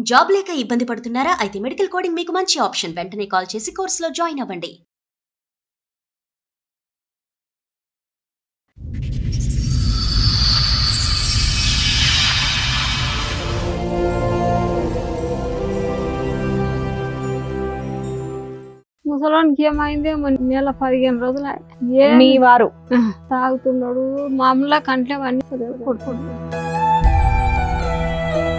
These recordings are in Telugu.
జాబ్ లేక ఇబ్బంది పడుతున్నారా? అయితే మెడికల్ కోడింగ్ మీకు మంచి ఆప్షన్. వెంటనే కాల్ చేసి కోర్సులో జాయిన్ అవ్వండి. ముసలానికి ఏమైంది నెల 15 రోజులు మీ వారు తాగుతున్నాడు. మామూలుగా కంట్లో అన్ని కొడుతున్నాడు.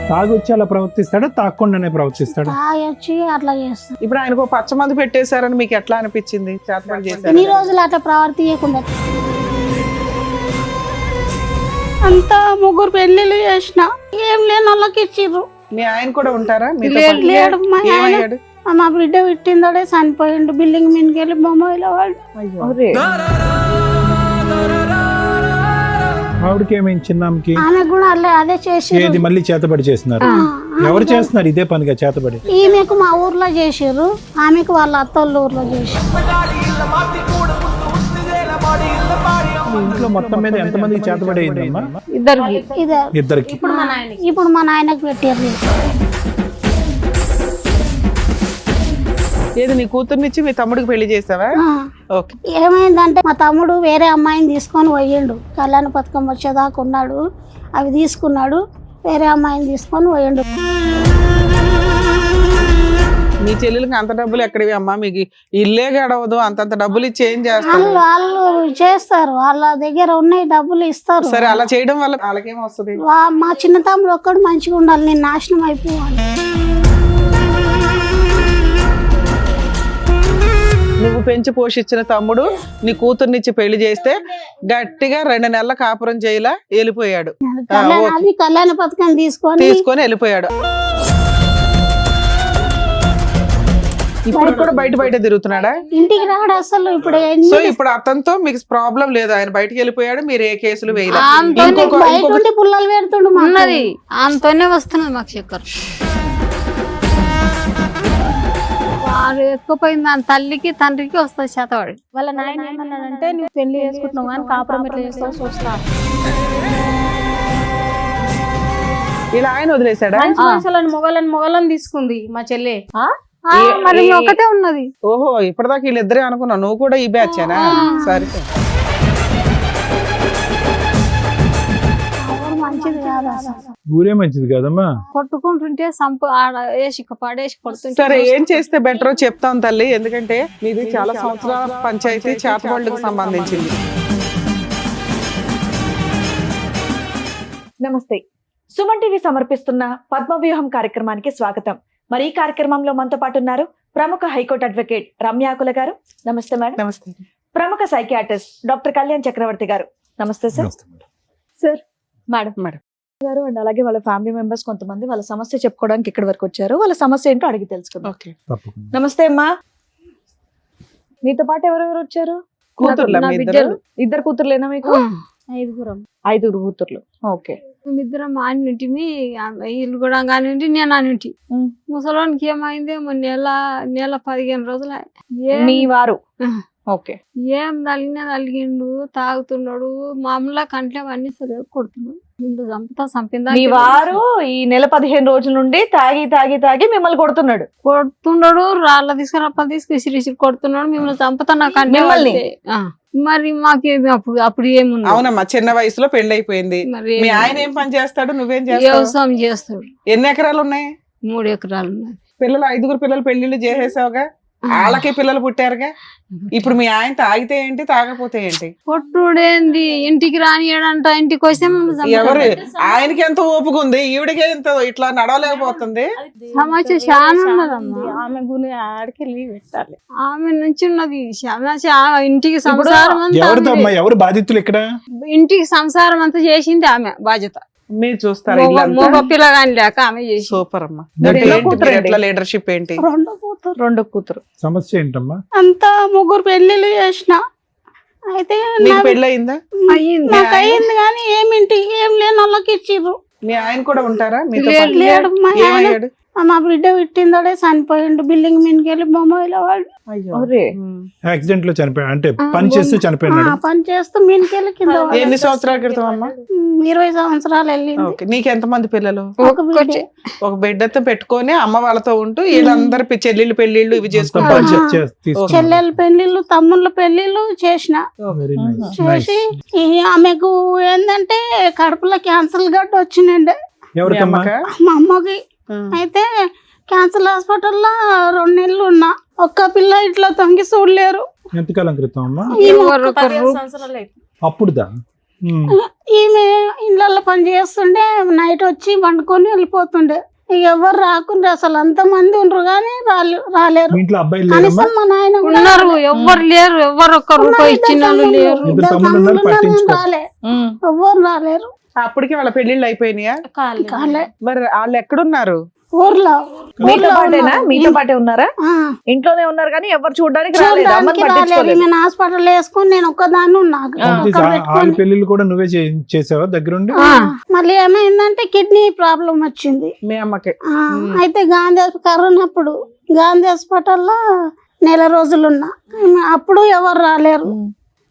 తాగొచ్చి అలా ప్రవర్తిస్తాడా, తాగకుండానే ప్రవర్తిస్తాడా? తాగొచ్చి అట్లా చేస్తాడు. ఇప్పుడు ఆయనకు ఒక పచ్చ మందు పెట్టేశారని మీకు ఎట్లా అనిపించింది? చేతపడి చేశారు ఇన్ని రోజులు అట్లా ప్రవర్తించకుండా అంతా ముగ్గురు పెళ్లిళ్ళు చేసిన ఏం లేని వాళ్ళకి ఇచ్చిర్రు. మీ ఆయన కూడా ఉంటారా? మీతో లేడు, పాటు? లేడు. మా ఆయన ఏమయ్యాడు? మా బిడ్డ పెట్టిందడే చనిపోయిండు. బిల్డింగ్ మీదకి వెళ్ళి బొమ్మలో వాడు. అరే, ఆవిడకి ఏమైంది? చిన్నమ్మకి ఆమె కూడా అదే చేసి ఏది మళ్ళీ చేతబడి చేస్తున్నారు? ఎవరు చేస్తున్నారు ఇదే పనిగా చేతబడి? ఈమెకు మా ఊర్లో చేసిర్రు, ఆమెకు వాళ్ళ అత్తోళ్ళ ఊర్లో చేసిర్రు. మీ ఇంట్లో మొత్తం మీద ఎంతమందికి చేతబడి అయిందమ్మా? ఇద్దరికి. ఇప్పుడు మా నాయనకు పెట్టారు. ఏది నీ కూతుర్నిచ్చి మీ తమ్ముడికి పెళ్లి చేసావా? ఓకే. ఏమైందంటే మా తమ్ముడు వేరే అమ్మాయిని తీసుకొని పోయిండు. కళ్యాణ పథకం వచ్చేదాకా ఉన్నాడు, అవి తీసుకున్నాడు. వేరే అమ్మాయిని తీసుకొని పోయిండు. మీ చెల్లెలకి అంత డబ్బులు ఎక్కడివి అమ్మా? మీకు ఇల్లే గడవదు, అంతంత డబ్బులు ఇచ్చి ఏం చేస్తారు? వాళ్ళు చేస్తారు, వాళ్ళ దగ్గర ఉన్నాయి, డబ్బులు ఇస్తారు. సరే, అలా చేయడం వల్ల వాళ్ళకేం వస్తుంది? మా చిన్న తమ్ముడు ఒక్కడు మంచిగా ఉండాలి, నేను నాశనం అయిపోవాలి. నువ్వు పెంచి పోషించిన తమ్ముడు నీ కూతుర్నిచ్చి పెళ్లి చేస్తే గట్టిగా 2 నెలల కాపురం చేయలా వెళ్ళిపోయాడు. కళ్యాణ పథకం తీసుకొని వెళ్ళిపోయాడు. ఇప్పుడు కూడా బయట తిరుగుతున్నాడా? ఇంటికి రాడు అసలు. ఇప్పుడు సో ఇప్పుడు అతనితో మీకు ప్రాబ్లం లేదు, ఆయన బయటకు వెళ్ళిపోయాడు, మీరు ఏ కేసులు వేయలేదు. బయట పుల్లలు పెడుతుండు ఉన్నది ఆమెతోనే వస్తున్నది మాకు చక్కర్. వాడు ఎక్కువపోయింది దాని తల్లికి తండ్రికి వస్తుంది చేతవాడు. వాళ్ళ నాయన ఏమన్నాడంటే నువ్వు పెళ్లి చేసుకుంటున్నావు కానీ కాపురం ఎట్లా చేస్తావు చూస్తా. ఇలా ఆయన వదిలేశాడా? మొగలను తీసుకుంది మా చెల్లె. మరి ఒకటే ఉన్నది. ఓహో, ఇప్పటిదాకా వీళ్ళిద్దరే అనుకున్నావు, నువ్వు కూడా ఈ బ్యాచేనా? సరే, మంచిది కాదు అసలు. ఊరే మంచిది కాదమ్మా. కొట్టుకుంటుంటే వేసి పడేసి కొడుతుంటే. సరే, ఏం చేస్తే బెటరో చెప్తాం తల్లి, ఎందుకంటే మీది చాలా సంవత్సరాల పంచాయతీ చేతబడులకు సంబంధించింది. నమస్తే, సుమన్ టీవీ సమర్పిస్తున్న పద్మవ్యూహం కార్యక్రమానికి స్వాగతం. మరి ఈ కార్యక్రమంలో మనతో పాటు ఉన్నారు ప్రముఖ హైకోర్టు అడ్వకేట్ రమ్యాకుల గారు. నమస్తే మేడం. నమస్తే. ప్రముఖ సైకియాట్రిస్ట్ డాక్టర్ కళ్యాణ్ చక్రవర్తి గారు. నమస్తే సార్. సార్, మేడం గారు అండ్ అలాగే వాళ్ళ ఫ్యామిలీ మెంబర్స్ కొంతమంది వాళ్ళ సమస్య చెప్పుకోవడానికి ఇక్కడి వరకు వచ్చారు. వాళ్ళ సమస్య ఏంటో అడిగి తెలుసుకుందాం. నమస్తే అమ్మా. మీతో పాటు ఎవరెవరు వచ్చారు? కూతుర్లా? నా బిడ్డలు. ఇద్దరు కూతుర్లేనా మీకు? 5 కూతుర్లు. ఓకే. మేమిద్దరం ఆనింటిమి, వీళ్ళు కూడా కానింటి, నేను ఆనింటి. ముసలానికి ఏమైంది నెల 15 రోజులు. మీ వారు? ఓకే. ఏం తలిగిండు, తాగుతున్నాడు. మామూలుగా కంట్లో అన్ని సరే కొడుతున్నాడు. చంపిందా? మీ వారు ఈ నెల 15 రోజుల నుండి తాగి మిమ్మల్ని కొడుతున్నాడు. రాళ్ళ తీసుకుని కొడుతున్నాడు. మిమ్మల్ని చంపుతా నాకు మిమ్మల్ని? మరి మాకేమి అప్పుడు ఏముంది? అవునమ్మా, చిన్న వయసులో పెళ్లి అయిపోయింది. మీ ఆయన ఏం పని చేస్తాడు, నువ్వేం చేస్తావు? వ్యవసాయం చేస్తాడు. ఎన్ని ఎకరాలు ఉన్నాయి? 3 ఎకరాలు ఉన్నాయి. పిల్లలు 5 పిల్లలు పెళ్లిళ్ళు చేసేసావుగా, వాళ్ళకి పిల్లలు పుట్టారుగా. ఇప్పుడు మీ ఆయన తాగితే ఏంటి, తాగపోతే ఏంటి? కొట్టుడేంది, ఇంటికి రానియడంట. ఇంటికి వస్తే ఎవరు? ఆయనకి ఎంత ఓపిక ఉంది, ఈవిడికి ఎంత ఇట్లా నడవలేకపోతుంది. సమస్య చాలా ఉన్నదమ్మా. ఆమె గురి ఆడికెళ్ళి పెట్టాలి. ఆమె నుంచి ఉన్నది సమస్య. ఇంటికి సంసారం ఎవరు బాధితులు ఇక్కడ? ఇంటికి సంసారం అంతా చేసింది ఆమె బాధ్యత. మీరు చూస్తారు మగ పిల్లగాని లేక ఆమె చేసి. సూపర్ అమ్మా. ఎట్లా లీడర్షిప్ ఏంటి? 2 కూతురు. సమస్య ఏంటమ్మా? అంతా ముగ్గురు పెళ్లిళ్ళు చేసిన. అయితే పెళ్లి అయిందా? నాకు అయింది కానీ ఏం లేని వాళ్ళకి ఇచ్చిర్రు. మీ ఆయన కూడా ఉంటారా? లేడు. మా ఆయన మా బిడ్డ పుట్టిందోడే చనిపోయిండు. బిల్డింగ్ మీదకి వెళ్ళి బొమ్మలో వాడు యాక్సిడెంట్ లో చనిపోయాడు అంటే పని చేస్తూ చనిపోయినాడు. పని చేస్తూ మీదకి వెళ్ళి కింద పడ్డాడు. ఎన్ని సంవత్సరాల క్రితం అమ్మా? 20 సంవత్సరాలు వెళ్ళింది. ఓకే. నీకు ఎంతమంది పిల్లలు? ఒక బిడ్డే. ఒక బిడ్డతో పెట్టుకొని అమ్మ వాళ్ళతో ఉంటూ వీళ్ళందరూ చెల్లెళ్ళు పెళ్లిళ్ళు ఇవి చేసుకుంటారు. budget తీసుకున్నాడు. చెల్లెల పెళ్లిళ్ళు తమ్ముళ్ళ పెళ్లిళ్ళు చేసిన. Very nice. చేసి ఆమెకు ఏంటంటే కడుపులో క్యాన్సర్ గడ్డ వచ్చిందండి ఎవరికమ్మా? మా అమ్మకి. అయితే క్యాన్సర్ హాస్పిటల్లో 2 నెలలు ఉన్నా. ఒక్క పిల్ల ఇట్లా తొంగి చూడలేరు. ఎంతకాలం క్రితం అమ్మా? అప్పుడుదా? ఈమె ఇళ్ళల్లో పని చేస్తుండే, నైట్ వచ్చి వండుకొని వెళ్ళిపోతుండే. ఇక ఎవరు రాకుండా అసలు అంతమంది ఉండరు కానీ రాలేరు. మీ ఇంట్లో అబ్బాయిలు లేరమ్మా? కనీసం మా నాయన కూడా ఉన్నారు, ఎవ్వరు లేరు, ఎవ్వరు ఒక్క రూపాయి ఇచ్చిన వాళ్ళు లేరు. ఇద్దరు తమ్ముళ్ళు ఉన్నారు, పట్టించుకో. రాలే, ఎవ్వరు రాలేరు. అప్పటికి వాళ్ళ పెళ్లిళ్ళు అయిపోయినాయా? కాలే. మరి వాళ్ళు ఎక్కడున్నారు? ఊర్లో. మీతో పాటేనా? మీతో పాటే ఉన్నారా? ఆ. ఇంట్లోనే ఉన్నారు కానీ ఎవరు చూడడానికి రాలేదు, అమ్మని చూడడానికి రాలేరు. పట్టించుకోలేదు. ఈమె హాస్పిటల్ వేసుకుని నేను ఒక్కదాన్ని ఉన్నా. వాళ్ళ పెళ్లిళ్ళు కూడా నువ్వే చేసావా దగ్గరుండి? మళ్ళీ ఏమైందంటే కిడ్నీ ప్రాబ్లం వచ్చింది. మీ అమ్మకి? అయితే గాంధీ కరోనా అప్పుడు గాంధీ హాస్పిటల్లో 1 నెల రోజులున్నా. అప్పుడు ఎవరు రాలేరు.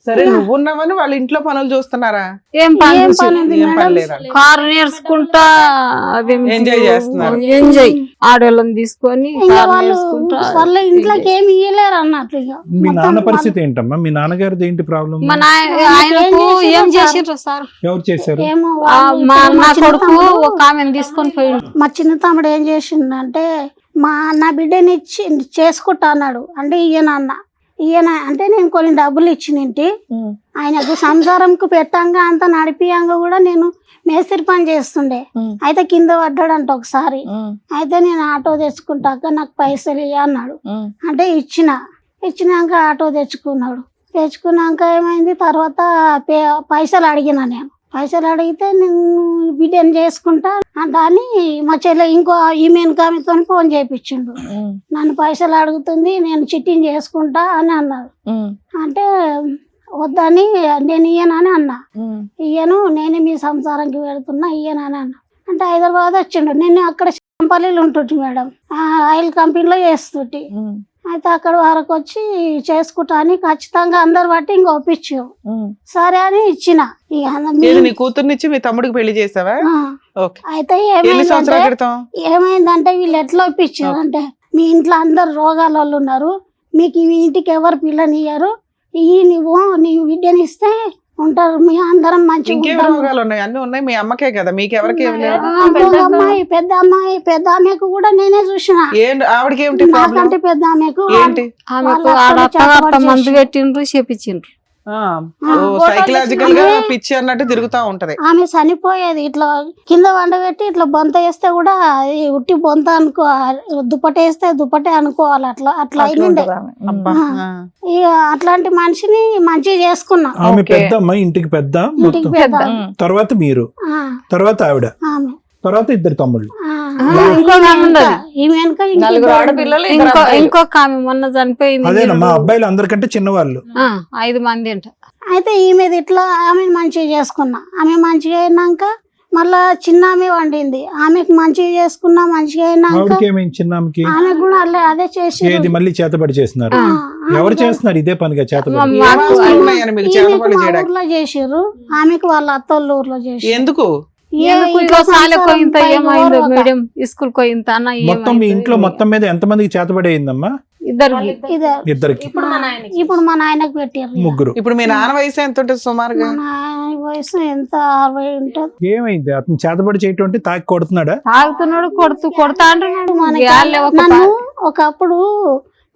సరే, నువ్వు ఉన్నావని వాళ్ళ ఇంట్లో పనులు చూస్తున్నారా? ఏం పని ఏం చేసి- పని ఉంది ఏం పని మేడం? లేదా? కారు నేర్చుకుంటా ఎంజాయ్ చేస్తున్నారు. ఎంజాయ్ ఆడవాళ్ళని తీసుకొని ఇంకా కారు వాళ్ళు నేర్చుకుంటా వాళ్ళ ఇంట్లోకి ఏమి ఇయ్యలేరు అన్నట్లు. ఇక మీ నాన్న పరిస్థితి ఏంటమ్మా? మీ నాన్నగారిది ఏంటి ప్రాబ్లం? మా ఆయనకు ఏం చేసిండ్రు సార్? ఎవరు చేశారు? ఏమో ఆ, వాళ్ళు మా ఇప్పుడు నా చిన్న కొడుకు తమ్ముడు- ఒక ఆమెను తీసుకొని పోయిండు. మా చిన్న తమ్ముడు ఏం చేసిండంటే నా బిడ్డని ఇచ్చి చేసుకుంటా అన్నాడు. అంటే ఈయన అంటే నేను కొన్ని డబ్బులు ఇచ్చినింటి. ఆయనకు సంసారంకు పెట్టంగా అంత నడిపియంగా కూడా నేను మేస్త్రి పని చేస్తుండే. అయితే కింద పడ్డాడంట ఒకసారి. అయితే నేను ఆటో తెచ్చుకుంటాక నాకు పైసలు ఇయ్య అన్నాడు. అంటే ఇచ్చినాక ఆటో తెచ్చుకున్నాక ఏమైంది, తర్వాత పైసలు అడిగిన నేను. పైసలు అడిగితే నేను బిడ్డని చేసుకుంటా దాన్ని మా చెల్లె ఇంకో ఈమెన్ కామెతో ఫోన్ చేయించిండు. నన్ను పైసలు అడుగుతుంది, నేను చిట్టింగ్ చేసుకుంటా అని అన్నాడు. అంటే వద్దని నేను ఇయ్యనని అన్నా. ఇయ్యను, నేనే మీ సంసారానికి వెళుతున్నా, ఇయ్యనని అన్నా. అంటే హైదరాబాద్ వచ్చిండు. నేను అక్కడ పల్లీలు ఉంటుంటి మేడం, ఆయిల్ కంపెనీలో చేస్తుంటి. అయితే అక్కడ వరకు వచ్చి చేసుకుంటా అని ఖచ్చితంగా అందరు బట్టి ఇంక ఒప్పించు. సరే అని ఇచ్చిన. ఏది నీ కూతుర్నిచ్చి మీ తమ్ముడికి పెళ్లి చేసావా? ఓకే. అయితే ఎన్ని సంవత్సరాల క్రితం? ఏమైందంటే వీళ్ళు ఎట్లా ఒప్పించారు అంటే, మీ ఇంట్లో అందరు రోగాల వాళ్ళు ఉన్నారు, మీకు ఈ ఇంటికి ఎవరు పిల్లనియ్యారు, నువ్వు నీ బిడ్డని ఇస్తే ఉంటారు, మీ అందరం మంచిగా ఇంకేం ఉంటాం. రోగాలు ఉన్నాయి? అన్ని ఉన్నాయి మీ అమ్మకే కదా, మీకెవరికి ఏం లేవు? పెద్ద ఆమెకు కూడా నేనే చూసిన. ఆవిడకి ఏమిటి ప్రాబ్లం? నాకంటే పెద్ద ఆమెకు ఏంటి? ఆమెకు ఆడ మందు పెట్టిండ్రు, చేపించిండ్రు. సైకలాజికల్ గా పిచ్చి అన్నట్టు తిరుగుతా ఉంటది. ఆమె చనిపోయేది ఇట్లా కింద వండబెట్టి ఇట్లా బొంత వేస్తే కూడా ఉట్టి బొంత అనుకో, దుప్పటేస్తే దుప్పటే అనుకోవాలి. అట్లా అయింది. ఇక అట్లాంటి మనిషిని మంచిగా చేసుకున్నా. ఆమె పెద్ద అమ్మాయి, ఇంటికి పెద్ద, ఇంటికి పెద్ద. తర్వాత మీరు, తర్వాత ఆవిడ, ఆమె తర్వాత ఇద్దరు తమ్ముళ్ళు. ఇంకో ఆమె ఉన్నది, ఈమె వెనక నలుగురు ఆడపిల్లలు, ఇంకొక ఆమె మొన్న చనిపోయింది. అదేనమ్మా, అబ్బాయిలు అందరికంటే చిన్నవాళ్ళు. 5 మంది అంట. అయితే ఈమెది ఇట్లా ఆమె మంచిగా చేసుకున్నా. ఆమె మంచిగా అయినాక మళ్ళా చిన్న ఆమె వండింది. ఆమెకు మంచిగా చేసుకున్నా. మంచిగా అయినాక ఆవిడకి ఏమైంది? చిన్నమ్మకి ఆమె కూడా అదే చేసి ఏది మళ్ళీ చేతబడి చేస్తున్నారు? ఎవరు చేస్తున్నారు ఇదే పనిగా చేతబడి? ఉన్నాయని మీకు చేతపడి చేయడానికి ఊర్లో చేసిర్రు, ఆమెకు వాళ్ళ అత్తోళ్ళ ఊర్లో చేసి. ఎందుకు? ఏమైందో మేడం, స్కూల్ పోయింత అన్న. మొత్తం మీ ఇంట్లో మొత్తం మీద ఎంత మందికి చేతబడి అయిందమ్మా? ఇద్దరికి. ఇప్పుడు మా నాయనకు పెట్టారు. ముగ్గురు. ఇప్పుడు మీ నాన్న వయసు ఎంత ఉంటుంది సుమారుగా? మా నాయన వయసు ఎంత 60 ఉంటుంది. ఏమైంది? అతను చేతబడి చేయటం అంటే తాకి కొడుతున్నాడా? తాగుతున్నాడు, కొడతా అంటున్నాడు. నన్ను ఒకప్పుడు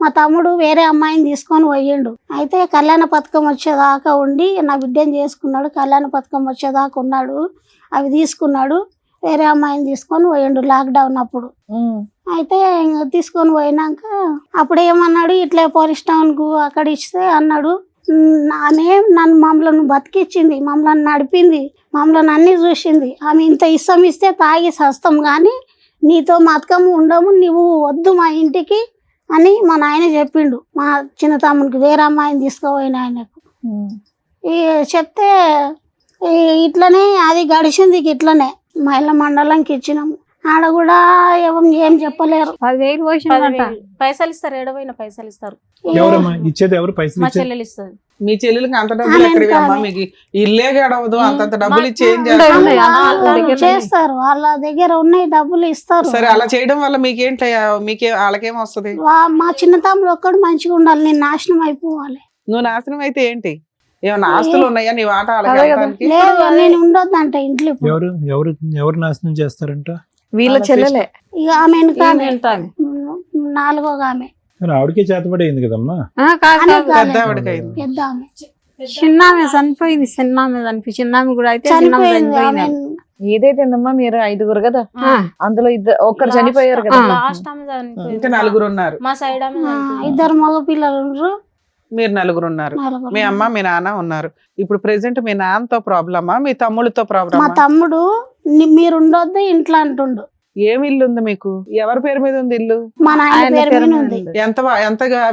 మా తమ్ముడు వేరే అమ్మాయిని తీసుకొని పోయిండు. అయితే కళ్యాణ పథకం వచ్చేదాకా ఉండి నా బిడ్డని చేసుకున్నాడు. కళ్యాణ పథకం వచ్చేదాకా ఉన్నాడు, అవి తీసుకున్నాడు. వేరే అమ్మాయిని తీసుకొని పోయిండు లాక్డౌన్ అప్పుడు. అయితే తీసుకొని పోయినాక అప్పుడు ఏమన్నాడు, ఇట్లా పోలీస్ టౌన్ కు అక్కడ ఇస్తే అన్నాడు. ఆమె మమ్మల్ని బతికిచ్చింది, మమ్మల్ని నడిపింది, మమ్మల్ని అన్ని చూసింది. ఆమె ఇంత ఇష్టం ఇస్తే తాగి సస్తాం కానీ నీతో మతకము ఉండము, నువ్వు వద్దు మా ఇంటికి అని మా నాయన చెప్పిండు. మా చిన్న తమ్మునికి వేరే అమ్మాయిని తీసుకుపోయిన ఆయనకు చెప్తే ఇట్లనే అది గడిచింది. ఇట్లనే మహిళా మండలంకి ఇచ్చినాము. ఆడ కూడా ఏం చెప్పలేరు. 10,000 పోసిందంట. పైసలు ఇస్తారు, ఏడవైన పైసలు ఇస్తారు. ఎవరమ్మా ఇచ్చేది? ఎవరు పైసలు మా ఇచ్చేది? చెల్లెలు ఇస్తుంది. మీ చెల్లెలకి అంత డబ్బులు ఎక్కడివి అమ్మా? మీకు ఇల్లే గడవదు, అంతంత డబ్బులు ఇచ్చి ఏం ఉండే, చేస్తారు? ఉండే. వాళ్ళు చేస్తారు, వాళ్ళ దగ్గర ఉన్నాయి డబ్బులు ఇస్తారు. సరే అలా చేయడం వల్ల మీకేంటయ్యా? వాళ్ళకేం వస్తుంది? మా చిన్న తమ్ముడు ఒక్కడు మంచిగా ఉండాలి, నేను నాశనం అయిపోవాలి. నువ్వు నాశనం అయితే ఏంటి? ఏమన్నా ఆస్తులు ఉన్నాయా నీ వాట అదే కదా. వాళ్ళకి? లేదు, నేను ఉండొద్దంట ఇంట్లో ఇప్పుడు. ఎవరు ఎవరు ఎవరు నాశనం చేస్తారంట? వీళ్ళ చెల్లెలే. ఇక ఆమె వెనుక ఆమె, ఏంటామె? 4వ ఆమె, మరి ఆవిడకే చేతపడేయింది కదమ్మా. కాదు ఆమె కాదు. పెద్ద కాలేదు, ఆవిడకైంది. పెద్ద ఆమె చిన్నామె చనిపోయింది. చిన్నామె కూడా అయితే చిన్నామె చనిపోయింది. ఆమె చనిపోయింది. ఏదైతేందమ్మా మీరు 5గురు కదా, ఆ. అందులో ఒక్కరు చనిపోయారు కదా. లాస్ట్ ఆమె చనిపోయింది. ఇంకా 4 ఉన్నారు. మా సైడ్ ఆమె చనిపోయింది. 2 మగ పిల్లలు ఉన్నారు, మీరు 4 ఉన్నారు. 4 మీ అమ్మ మీ నాన్న ఉన్నారు. ఇప్పుడు ప్రెసెంట్ మీ నాన్నతో ప్రాబ్లమా మీ తమ్ముడితో మా ప్రాబ్లమా? తమ్ముడు మీరు ఉండొద్దు ఇంట్లో అంటుండు. ఏమి ఇల్లు ఉంది మీకు? ఎవరి పేరు మీద ఉంది ఇల్లు? మా నాయన ఆయన పేరు పేరు మీద మీద ఉంది. ఉంది. ఎంత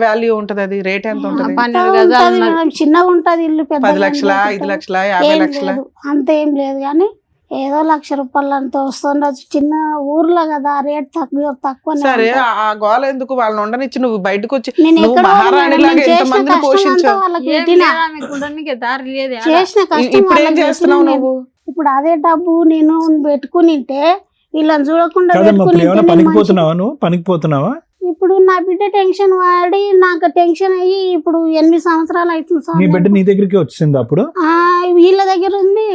వాల్యూ ఉంటది? అది రేట్ ఎంత ఉంటది? 12 గజాలు ఉంటది ఉన్నది. మేడం, చిన్నగా ఉంటది ఇల్లు, పెద్ద 10 లక్షలా, 5 లక్షలా, 50 లక్షలా? అంత ఏం లేదు కానీ ఏదో 1,00,000 రూపాయలు అంత వస్తుండొచ్చు. చిన్న ఊర్లో కదా, రేట్ తక్కువ. సరే ఆ గోల ఎందుకు? వాళ్ళని ఉండనిచ్చి నువ్వు బయటకు వచ్చి నేను నువ్వు ఎక్కడ మహారాణిలాగా ఎంత మందిని పోషించావు. వాళ్ళకి ఏం పెట్టిన లేదా ఆమెకు ఉండడానికి దారి లేదు. చేసిన కష్టం ఇప్పుడు ఏం వాళ్ళకి చేస్తున్నావు పెట్టిన నువ్వు? నేను. ఇప్పుడు అదే డబ్బు నేను పెట్టుకునింటే వీళ్ళని చూడకుండా కాదమ్మా, ఇప్పుడు పెట్టుకునింటే ఏమైనా నేను పనికి మంచి- పోతున్నావా? నువ్వు పనికి పోతున్నావా? ఇప్పుడు నా బిడ్డ టెన్షన్ వాడి నాకు టెన్షన్ అయ్యి ఇప్పుడు 8 సంవత్సరాలు అవుతుంది సార్. నీ బిడ్డ నీ దగ్గరికి వచ్చింది అప్పుడు? వీళ్ళ దగ్గర ఉంది.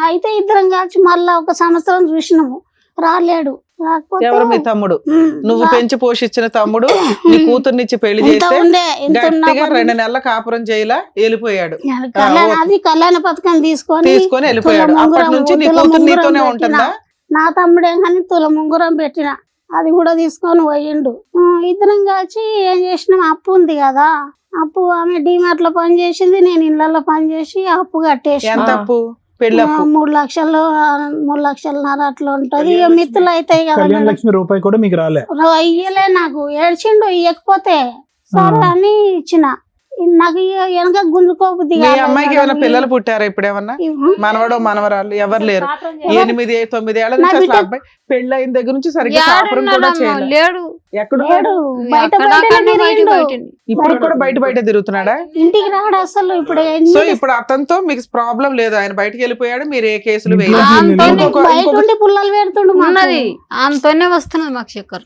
అయితే ఇద్దరం కలిసి మళ్ళా 1 సంవత్సరం చూసినాము, రాలేడు. ఎవరు? మీ తమ్ముడు. నువ్వు పెంచి పోషించిన తమ్ముడు నీ కూతుర్నిచ్చి పెళ్లి చేస్తే గట్టిగా 2 నెలల కాపురం చేయలా వెళ్ళిపోయాడు. అది కళ్యాణ పథకం తీసుకొని వెళ్ళిపోయాడు. అప్పటి నుంచి నీ కూతురు నీతోనే ఉంటుందా? నా తమ్ముడే కానీ తులం ఉంగరం పెట్టిన, అది కూడా తీసుకొని పోయిండు. ఇద్దరం కలిసి ఏం చేసినాం, అప్పు ఉంది కదా, అప్పు ఆమె డిమార్ట్ లో పని చేసింది, నేను ఇళ్లలో పని చేసి అప్పు కట్టేసి. ఎంత అప్పు? పెళ్లి అప్పు 3 లక్షలు 3 లక్షలన్నర అట్లా ఉంటది. ఇక మిత్తులు అవుతాయి కదా కళ్యాణ మేడం. లక్ష్మి రూపాయి కూడా మీకు రాలే? ఇయ్యలే, నాకు ఏడ్చిండు ఇయ్యకపోతే సరే అని ఇచ్చిన. నాకు వెనక గుంజుకోబుద్ది మీ అమ్మాయికి ఏమైనా పిల్లలు పుట్టారా ఇప్పుడు? ఏమన్నా మనవడో మనవరాలు ఎవరు లేరు? 8-9 ఏళ్ల నుంచి అసలు అబ్బాయి పెళ్లి అయిన దగ్గర నుంచి సరిగ్గా కాపురం కూడా చేయలేదు. లేడు. ఎక్కడ బయట ఇప్పుడు కూడా బయట తిరుగుతున్నాడా? ఇంటికి రాడు అసలు. ఇప్పుడు సో ఇప్పుడు అతనితో మీకు ప్రాబ్లం లేదు, ఆయన బయటకు వెళ్ళిపోయాడు, మీరు ఏ కేసులు ఇంట్లో వేయలేదు. బయట ఉండి పుల్లలు పెడుతుండు మాకు. ఉన్నది ఆమెతోనే వస్తున్నది మాకు చక్కెర.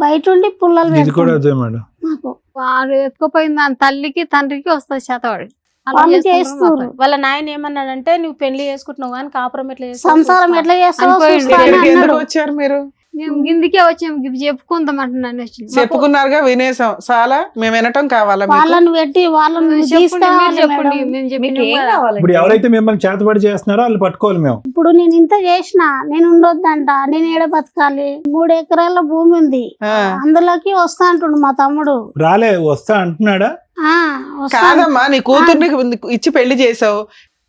బయట ఉండి పుల్లలు ఇది కూడా పెడుతుండు అదే మేడం. మాకు. వాడు ఎత్తుకుపోయింది దాని తల్లికి తండ్రికి వస్తుంది శాతవాడి. వాళ్ళు చేస్తారు. వాళ్ళ నాయన ఏమన్నాడంటే నువ్వు పెళ్లి చేసుకుంటున్నావు కానీ కాపురం ఎట్లా చేస్తావు సంసారం ఎట్లా చేస్తావో అనిపోయిండు. చూస్తా అని ఇక్కడికి ఎందుకు అన్నాడు. వచ్చారు మీరు? మేము గిందికే వచ్చాము, ఇది చెప్పుకుందాం అంటున్నాను. చెప్పుకున్నారుగా, వినేసాం. చాలా మేము వినటం కావాలా మీకు? వాళ్ళని పెట్టి వాళ్ళని తీసుకురావాలి చెప్పండి, మేడం. మేము మీకు చెప్పినాం ఏం కదా. కావాలి? ఇప్పుడు ఎవరైతే మిమ్మల్ని చేతబడి చేస్తున్నారో వాళ్ళు పట్టుకోవాలి మేము. ఇప్పుడు నేను ఇంత చేసిన, నేను ఉండొద్దంట, నేను ఏడ బతకాలి? 3 ఎకరాల భూమి ఉంది, ఆ. అందులోకి వస్తా అంటుండు మా తమ్ముడు. రాలే, వస్తా అంటున్నాడా? వస్తా. కాదమ్మా, నీ కూతుర్ని ఇచ్చి పెళ్లి చేసావు,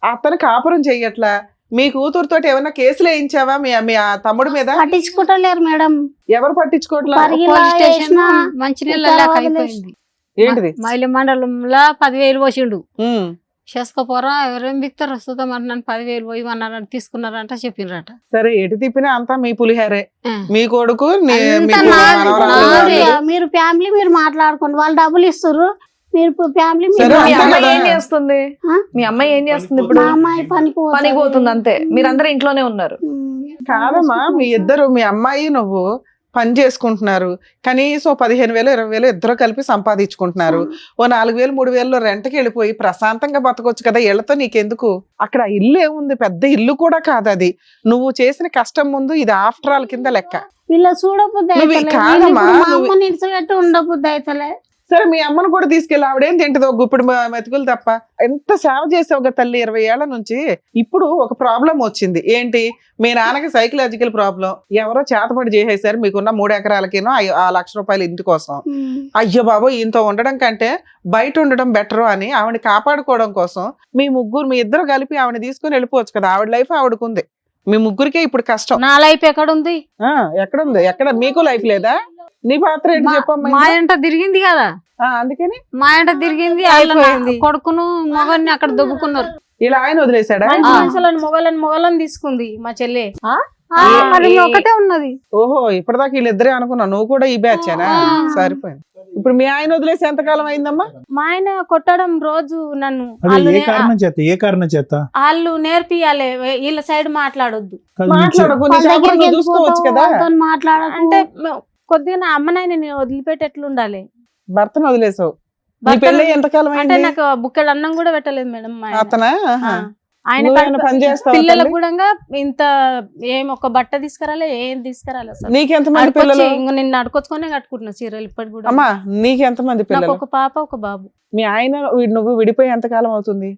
అతను కాపురం చెయ్యట్లా. మీ కూతురుతో ఏమన్నా కేసులు వేయించావా మీ ఆ తమ్ముడి మీద? పట్టించుకుంటలేరు మేడం. ఎవరు పట్టించుకోవట్లా? పరిగిలా పోలీస్ స్టేషన్ వేసినా మంచినీళ్ళ ఇక్కడ లేక వదిలేసి. అయిపోయింది. ఏంటిది? మైల మండలంలో 10,000 పోసిండు. ఉమ్. చేసుకోపోరా ఎవరేం బిక్తారు వస్తుందాం నన్ను 10,000 పోయి అన్నారంట, తీసుకున్నారంట, చెప్పినరట. సరే, ఎటు తిప్పినా అంతా మీ పులిహారే. ఆ. మీ కొడుకు అంతా మీకు నాది, మనవరాలు నాది. వాళ్ళు. మీరు ఫ్యామిలీ మీరు మాట్లాడుకోండి, వాళ్ళు డబ్బులు ఇస్తారు, మీరు ఫ్యామిలీ సరే, మీ అంతే అమ్మాయి కదా. ఏం చేస్తుంది? ఆ? మీ అమ్మాయి ఏం చేస్తుంది ఇప్పుడు? మా అమ్మాయి పనికి పోతుంది అంతే. మీరందరూ ఇంట్లోనే ఉన్నారు. కాదమ్మా, మీ ఇద్దరు, మీ అమ్మాయి నువ్వు పని చేసుకుంటున్నారు, కనీసం 15,000 20,000 ఇద్దరు కలిపి సంపాదించుకుంటున్నారు. ఓ 4,000 3,000 రెంట్కి వెళ్ళిపోయి ప్రశాంతంగా బతకొచ్చు కదా. ఇళ్లతో నీకెందుకు? అక్కడ ఇల్లు ఏముంది, పెద్ద ఇల్లు కూడా కాదు అది. నువ్వు చేసిన కష్టం ముందు ఇది ఆఫ్టర్ ఆల్ కింద లెక్క. వీళ్ళ చూడబుద్ధి నువ్వు అయితలే. కాదమ్మా, వీళ్ళు ఇప్పుడు మా నువ్వు- అమ్మని ఇడిచిపెట్టి ఉండబుద్ధి అయితలే. సరే, మీ అమ్మను కూడా తీసుకెళ్ళి ఆవిడేం తింటదో ఇప్పుడు మెతుకులు తప్ప. ఎంత సేవ చేసావు కదా తల్లి 20 ఏళ్ల నుంచి. ఇప్పుడు ఒక ప్రాబ్లం వచ్చింది. ఏంటి? మీ నాన్నకి సైకలాజికల్ ప్రాబ్లం. ఎవరో చేతపడి చేసేసారు మీకున్న 3 ఎకరాలకేనో ఆ ₹1,00,000 ఇంటి కోసం. అయ్యో బాబు, ఇంత ఉండడం కంటే బయట ఉండడం బెటర్ అని ఆవిడ కాపాడుకోవడం కోసం మీ ఇద్దరు కలిపి ఆవిడ తీసుకుని వెళ్ళిపోవచ్చు కదా. ఆవిడ లైఫ్ ఆవిడకుంది, మీ ముగ్గురికే ఇప్పుడు కష్టం. నా లైఫ్ ఎక్కడుంది? ఎక్కడుంది? ఎక్కడ మీకు లైఫ్ లేదా? నీ పాత్ర ఏంటి చెప్పమ్మా? మా ఇంట తిరిగింది కదా, అందుకని మా ఇంట తిరిగింది. అయిపోయింది. కొడుకును మొగన్ని అక్కడ దొబ్బుకున్నారు. ఇలా ఆయన వదిలేశాడా? మంచి మనుషులను మొగలను తీసుకుంది మా చెల్లె. మరి ఒకటే ఉన్నది. ఓహో ఇప్పటిదాకా వీళ్ళిద్దరే అనుకున్నా, నువ్వు కూడా ఈ బ్యాచేనా? సరిపోయింది. ఇప్పుడు మీ ఆయన వదిలేసి ఎంతకాలం అయిందమ్మా? మా ఆయన కొట్టడం రోజు నన్ను. అదే వాళ్ళు ఏ కారణం చేత వాళ్ళు నేర్పియాలి, వీళ్ళ సైడ్ మాట్లాడొద్దు. మాట్లాడకు, నీ వాళ్ళ కాపురం దగ్గరికి నువ్వు చూసుకోవచ్చు కదా. వాళ్ళతోని మాట్లాడకు. అంటే కొద్దిగా నా అమ్మనాయన నేను వదిలిపెట్టి ఎట్లుండాలి? భర్తను వదిలేసావు. నీ భర్తను- పెళ్ళి ఎంతకాలం అంటే అయింది? నాకు బుక్కెడు అన్నం కూడా పెట్టలేదు మేడం మా ఆయన. అతనా? ఆ. ఆయన నువ్వేమైనా పని చేస్తావా పిల్లలకు తల్లి? కూడా ఇంత ఏం ఒక బట్ట తీసుకురాలే, ఏం తీసుకురాలి అసలు. నీకెంతమంది పిల్లలు? ఇంక నేను అడుకొచ్చుకొనే కట్టుకుంటున్నా చీరలు ఇప్పటి కూడా. అమ్మా నీకెంతమంది నాకు పిల్లలు? ఒక పాప ఒక బాబు. మీ ఆయన నువ్వు విడిపోయి ఎంతకాలం అవుతుంది?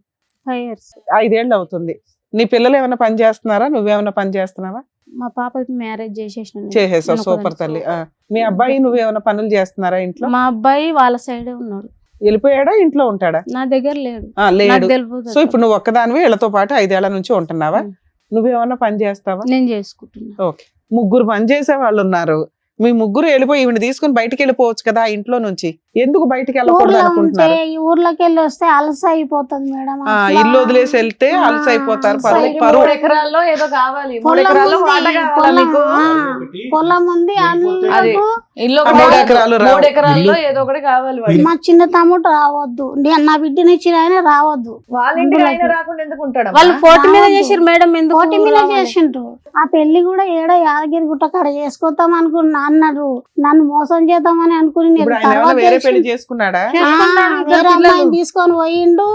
5 years. 5 ఏళ్ళు అవుతుంది. నీ పిల్లలు ఏమైనా పని చేస్తున్నారా? నువ్వేమైనా పని చేస్తున్నావా? మా పాపకి మ్యారేజ్ చేసేసిన. చేసేసావు, సూపర్ తల్లి. మీ అబ్బాయి నువ్వేమైనా పనులు చేస్తున్నారా ఇంట్లో? మా అబ్బాయి వాళ్ళ సైడే ఉన్నాడు, వెళ్ళిపోయాడా ఇంట్లో ఉంటాడా? నా దగ్గర లేడు. లేడు. నాకు తెలియదు. సో ఇప్పుడు నువ్వు ఒక్కదానివి వీళ్ళతో పాటు 5 ఏళ్ల నుంచి ఉంటున్నావా? నువ్వేమన్నా పని చేస్తావా? నేను చేసుకుంటున్నా. ఓకే, ముగ్గురు పని చేసే వాళ్ళు ఉన్నారు. మీ ముగ్గురు వెళ్ళిపోయి ఈవిడ తీసుకుని బయటికి వెళ్ళిపోవచ్చు కదా ఇంట్లో నుంచి. ఎందుకు బయటికి వెళ్ళకూడదు ఊర్లో ఉంటే అనుకుంటున్నారు? ఈ ఊర్లోకి వెళ్ళి వస్తే అలస అయిపోతుంది మేడం. ఇల్లు వదిలేసి వెళ్తే అలసి అయిపోతారు. అలసి పరువు 3 ఎకరాల్లో ఏదో కావాలి, 3 పొలం ఎకరాల్లో ఉంది, వాట కావాలా పొలం, మీకు? పొలం ఉంది అది అందుకు. ఇల్లు ఆ 3 ఎకరాలు రావు. 3 ఎకరాల్లో ఏదో ఒకటి కావాలి వాడికి. మా చిన్న తమ్ముడు రావద్దు, నా బిడ్డని ఇచ్చిన ఆయన రావద్దు. వాళ్ళ ఇంటికి ఆయన రాకుండా ఎందుకు ఉంటాడు? వాళ్ళు పోటీ మీద రావద్దు. చేసిరు మేడం, ఎందుకు పోటీ మీద రావాలి? చేసిండ్రు. ఆ పెళ్లి కూడా ఏడో యాదగిరి గుట్ట కాడ చేసుకొద్దాం అనుకున్నా అన్నారు. నన్ను మోసం చేద్దామని అనుకుని నేను ఇప్పుడు ఆయన ఏమైనా వేరే పెళ్లి చేసుకున్నాడా? వేరే అమ్మాయిని తీసుకొని పోయిండు.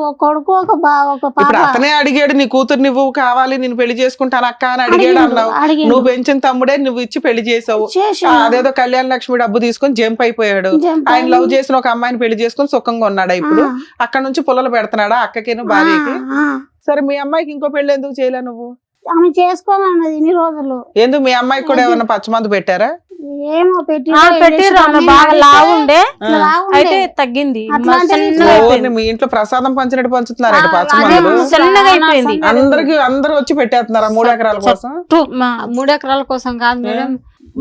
ఒక కొడుకు ఒక ఒక పాప. ఇప్పుడు అతనే అడిగాడు నీ కూతురు నువ్వు కావాలి నేను పెళ్లి చేసుకుంటాను అక్క అని అడిగాడు అన్నావు. అడిగిండు. నువ్వు పెంచిన తమ్ముడే నువ్వు ఇచ్చి పెళ్లి చేసావు. చేసిండు. అదేదో కళ్యాణ లక్ష్మి డబ్బు తీసుకొని జంప్ అయిపోయాడు. జంప్ ఆయన లవ్ అయింది. చేసిన ఒక అమ్మాయిని పెళ్లి చేసుకుని సుఖంగా ఉన్నాడా ఇప్పుడు? అక్కడ నుంచి పుల్లలు పెడుతున్నాడా అక్కకిను భార్యకి? ఆ, సరే మీ అమ్మాయికి ఇంకో పెళ్లి ఎందుకు చేయలే నువ్వు? ఆమె చేసుకోవాలన్నది ఇన్ని రోజులు. ఎందుకు మీ అమ్మాయికి కూడా ఏమన్నా పచ్చమందు పెట్టారా? ఏమో పెట్టి పెట్టిర్రు, ఆమె బాగా లావు ఉండే అయితే తగ్గింది, అట్లాంటిది సన్నగా అయిపోయింది. మీ ఇంట్లో ప్రసాదం పంచినట్టు పంచుతున్నారు ఆ, పచ్చమందులు. అదే. సన్నగా అయిపోయింది. అందరూ వచ్చి పెట్టేస్తున్నారా 3 ఎకరాల కోసం? 3 ఎకరాల కోసం కాదు మేడం,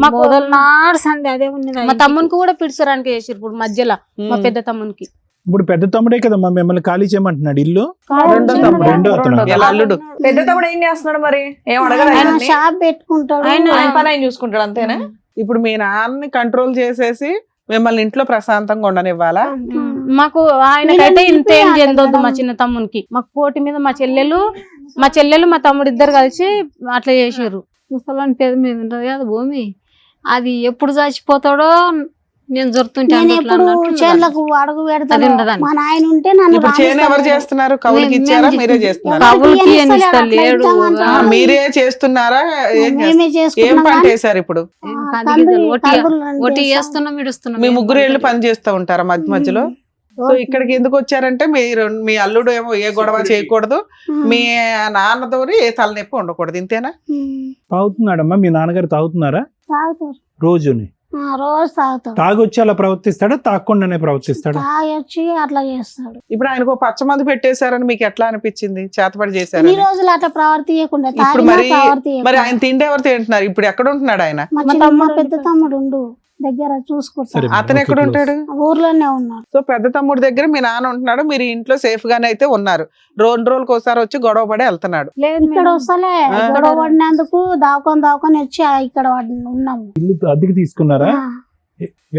మాకు మొదలు నాడు సండే అదే ఉన్నది. మా తమ్మునికి కూడా పిడుచడానికి చేసిరు ఇప్పుడు మధ్యలో, మా పెద్ద తమ్మునికి. ఇప్పుడు పెద్ద తమ్ముడే కదమ్మా మిమ్మల్ని ఖాళీ చేయమంటున్నాడు ఇల్లు. రెండో తమ్ముడు. రెండో అతను. ఎలా అల్లుడు? పెద్ద తమ్ముడు ఏం చేస్తున్నాడు మరి? ఏం అడగడు ఆయన ఆయన్ని? షాప్ పెట్టుకుంటాడు. ఆయన- ఆయన పని ఆయన చూసుకుంటాడు అంతేనా? ఇప్పుడు మీ నాన్నని కంట్రోల్ చేసేసి మిమ్మల్ని ఇంట్లో ప్రశాంతంగా ఉండనివ్వాలా? మాకు ఆయనకైతే వీళ్ళని ఇంత ఏం నిలిపేయాలి చెందొద్దు మేడం. మా చిన్న తమ్మునికి. మాకు పోటీ మీద మా చెల్లెలు మా తమ్ముడు ఇద్దరు కలిసి అట్లా చేసారు. ముసలాని పేద మీద ఉంటది కదా భూమి, అది ఎప్పుడు చచ్చిపోతాడో నేను జరుగుతుంటే నేను ఎప్పుడు చేనులకు అడుగు పెడతాను. అది ఉండదండి. మా నాయన ఉంటే నన్ను ఇప్పుడు చేను ఎవరు రానిస్తలేడు. చేస్తున్నారు? కౌలుకి మేము ఇచ్చారా చేస్తాం. మీరే చేస్తున్నారా? కౌలుకి ఎవరికి ఏం ఇస్తా ఇస్తలేడు, లేడు. అట్లా ఇద్దామంటాడు. మీరే చేస్తున్నారా? ఏం మేమే చేస్తున్నారు? ఏం చేసుకున్నాం పంట కానీ వేశారు ఇప్పుడు? ఒకటి చేస్తున్నాం ఇడుస్తున్నాం. మీ ముగ్గురు ఏళ్ళు పని చేస్తూ ఉంటారా మధ్య మధ్యలో? సో ఇక్కడికి ఎందుకు వచ్చారంటే మీరు మీ అల్లుడు ఏమో ఏ గొడవ చేయకూడదు, మీ నాన్నతోని ఏ తలనొప్పి ఉండకూడదు, ఇంతేనా? తాగుతున్నాడమ్మా మీ నాన్నగారు? తాగుతున్నారా తాగుతారు. రోజుని? రోజు తాగుతాడు. తాగొచ్చి అలా ప్రవర్తిస్తాడా, తాగకుండానే ప్రవర్తిస్తాడా? తాగొచ్చి అట్లా చేస్తాడు. ఇప్పుడు ఆయనకు పచ్చమందు పెట్టేశారని మీకు ఎట్లా అనిపించింది? చేతపడి ఇన్ని చేశారని? రోజులు అట్లా ప్రవర్తియకుండా ఇప్పుడు మరి ప్రవర్తి మరి ఆయన తిండి ఎవరు తింటున్నారు? ఇప్పుడు ఎక్కడ ఉంటున్నాడు ఆయన? మా పెద్ద తమ్ముడు ఉండు దగ్గర చూసుకుంటాడు. సరే. అతను ఎక్కడ ఉంటాడు? ఊర్లోనే ఉన్నాడు. సో పెద్ద తమ్ముడు దగ్గర మీ నాన్న ఉంటున్నాడు, మీరు ఇంట్లో సేఫ్ గానే అయితే ఉన్నారు. 2 రోజులకు ఒకసారి వచ్చి గొడవ పడి వెళ్తున్నాడు. లేదు ఇక్కడ వస్తలే ఆ. గొడవ పడినందుకు దావుకొని వచ్చి ఇక్కడ ఉన్నాము. ఇల్లు అద్దెకి తీసుకున్నారా? ఆ,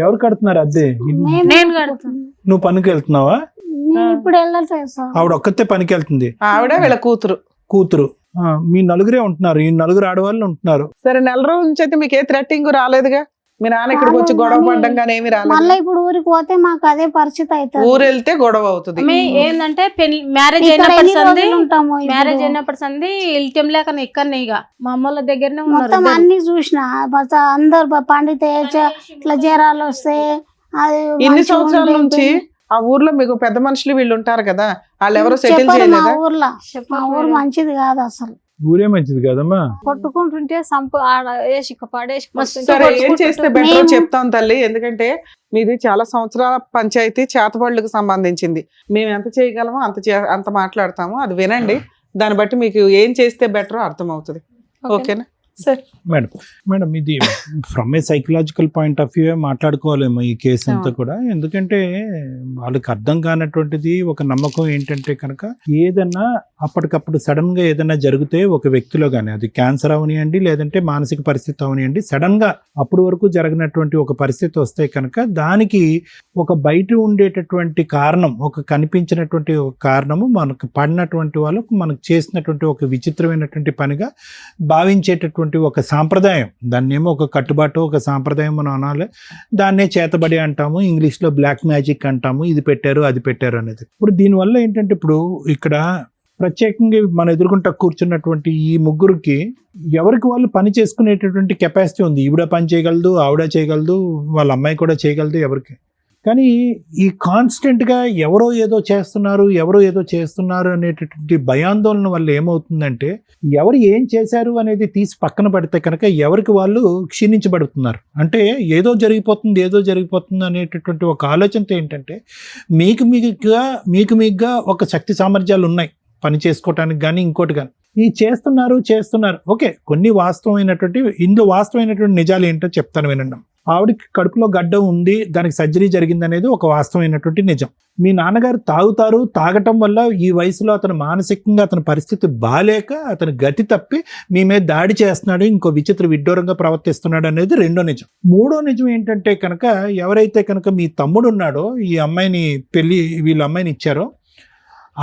ఎవరు కడుతున్నారు అద్దె? ఇల్లు? మేము నేను కడుతున్నా. నువ్వు పనికి వెళ్తున్నావా? నేను ఇప్పుడు వెళ్ళట్లేదు సార్. ఆవిడ ఒక్కతే పనికి వెళ్తుంది, ఆవిడ వీళ్ళ కూతురు. కూతురు. మీ నలుగురే ఉంటున్నారు, ఈ నలుగురు ఆడవాళ్ళు ఉంటున్నారు. సరే, నెల రోజుల నుంచి అయితే మీకు ఏ థ్రెట్టింగ్ రాలేదుగా? మీ నాన్న ఇక్కడికి వచ్చి గొడవ పడ్డం కానీ ఏమి రాలేదు. మళ్ళీ ఇప్పుడు ఊరికి పోతే మాకు అదే పరిస్థితి అవుతుంది. ఊరు వెళ్తే గొడవ అవుతుంది. ఏంటంటే మ్యారేజ్ ఇక్కడ అయినప్పటి ఎన్ని సంది రోజులు ఉంటాము ఇప్పుడు? మ్యారేజ్ అయినప్పటి సంది ఇల్టం లేక ఇక్కడనే ఇక మా అమ్మల దగ్గరనే ఉన్నారు మొత్తం ఇద్దరు. అన్ని చూసిన అందరు పండితే ఇట్లా జ్వరాలు వస్తే అది ఇన్ని మంచిగా సంవత్సరాల ఉండే నుంచి ఆ ఊర్లో మీకు పెద్ద మనుషులు వీళ్ళు ఉంటారు కదా, వాళ్ళు ఎవరో సెటిల్ చెప్పరు మా చేయలేదా? ఊర్లో. మా ఊరు మంచిది కాదు అసలు. ఊరే మంచిది కదమ్మా. కొట్టుకుంటుంటే సంపు ఆడ వేసి పడేసి కొడుతుంటే సరే, ఏం కొట్టుకుంటుంటే చేస్తే బెటర్ మేము- చెప్తాం తల్లి, ఎందుకంటే మీది చాలా సంవత్సరాల పంచాయతీ, చేతబడులకు సంబంధించింది. మేము ఎంత చేయగలమో అంత మాట్లాడతాము, అది వినండి. దాన్ని బట్టి మీకు ఏం చేస్తే బెటర్ అర్థం అవుతుంది. ఓకేనా? మేడం ఇది from a psychological point of view మాట్లాడుకోవాలేమో ఈ కేసు అంతా కూడా. ఎందుకంటే వాళ్ళకి అర్థం కానటువంటిది ఒక నమ్మకం ఏంటంటే కనుక ఏదన్నా అప్పటికప్పుడు సడన్గా ఏదైనా జరిగితే ఒక వ్యక్తిలో కానీ అది క్యాన్సర్ అవనియండి, లేదంటే మానసిక పరిస్థితి అవనియండి, సడన్గా అప్పటి వరకు జరిగినటువంటి ఒక పరిస్థితి వస్తే కనుక దానికి ఒక బయట ఉండేటటువంటి కారణం, ఒక కనిపించినటువంటి ఒక కారణము మనకు పడినటువంటి వాళ్ళకు మనకు చేసినటువంటి ఒక విచిత్రమైనటువంటి పనిగా భావించేటటువంటి ఒక సాంప్రదాయం, దాన్ని ఏమో ఒక కట్టుబాటు, ఒక సాంప్రదాయం మనం అనాలి. దాన్నే చేతబడి అంటాము, ఇంగ్లీష్లో బ్లాక్ మ్యాజిక్ అంటాము, ఇది పెట్టారు అది పెట్టారు అనేది. ఇప్పుడు దీనివల్ల ఏంటంటే ఇప్పుడు ఇక్కడ ప్రత్యేకంగా మన ఎదుర్కొంటా కూర్చున్నటువంటి ఈ ముగ్గురికి ఎవరికి వాళ్ళు పని చేసుకునేటటువంటి కెపాసిటీ ఉంది. ఈవిడ పని చేయగలదు, ఆవిడ చేయగలదు, వాళ్ళ అమ్మాయి కూడా చేయగలదు ఎవరికి. కానీ ఈ కాన్స్టెంట్గా ఎవరో ఏదో చేస్తున్నారు అనేటటువంటి భయాందోళన వల్ల ఏమవుతుందంటే ఎవరు ఏం చేశారు అనేది తీసి పక్కన పడితే కనుక ఎవరికి వాళ్ళు క్షీణించబడుతున్నారు. అంటే ఏదో జరిగిపోతుంది అనేటటువంటి ఒక ఆలోచనతో ఏంటంటే మీకుగా ఒక శక్తి సామర్థ్యాలు ఉన్నాయి పని చేసుకోవటానికి కానీ ఇంకోటి కానీ. ఈ చేస్తున్నారు ఓకే, కొన్ని ఇందులో వాస్తవమైనటువంటి నిజాలు ఏంటో చెప్తాను వినండి. ఆవిడకి కడుపులో గడ్డ ఉంది, దానికి సర్జరీ జరిగింది అనేది ఒక వాస్తవమైనటువంటి నిజం. మీ నాన్నగారు తాగటం వల్ల ఈ వయసులో అతను మానసికంగా అతని పరిస్థితి బాలేక అతను గతి తప్పి మీ మీద దాడి చేస్తున్నాడు, ఇంకో విడ్డూరంగా ప్రవర్తిస్తున్నాడు అనేది రెండో నిజం. మూడో నిజం ఏంటంటే కనుక ఎవరైతే కనుక మీ తమ్ముడు ఉన్నాడో, ఈ అమ్మాయిని వీళ్ళ అమ్మాయిని ఇచ్చారో,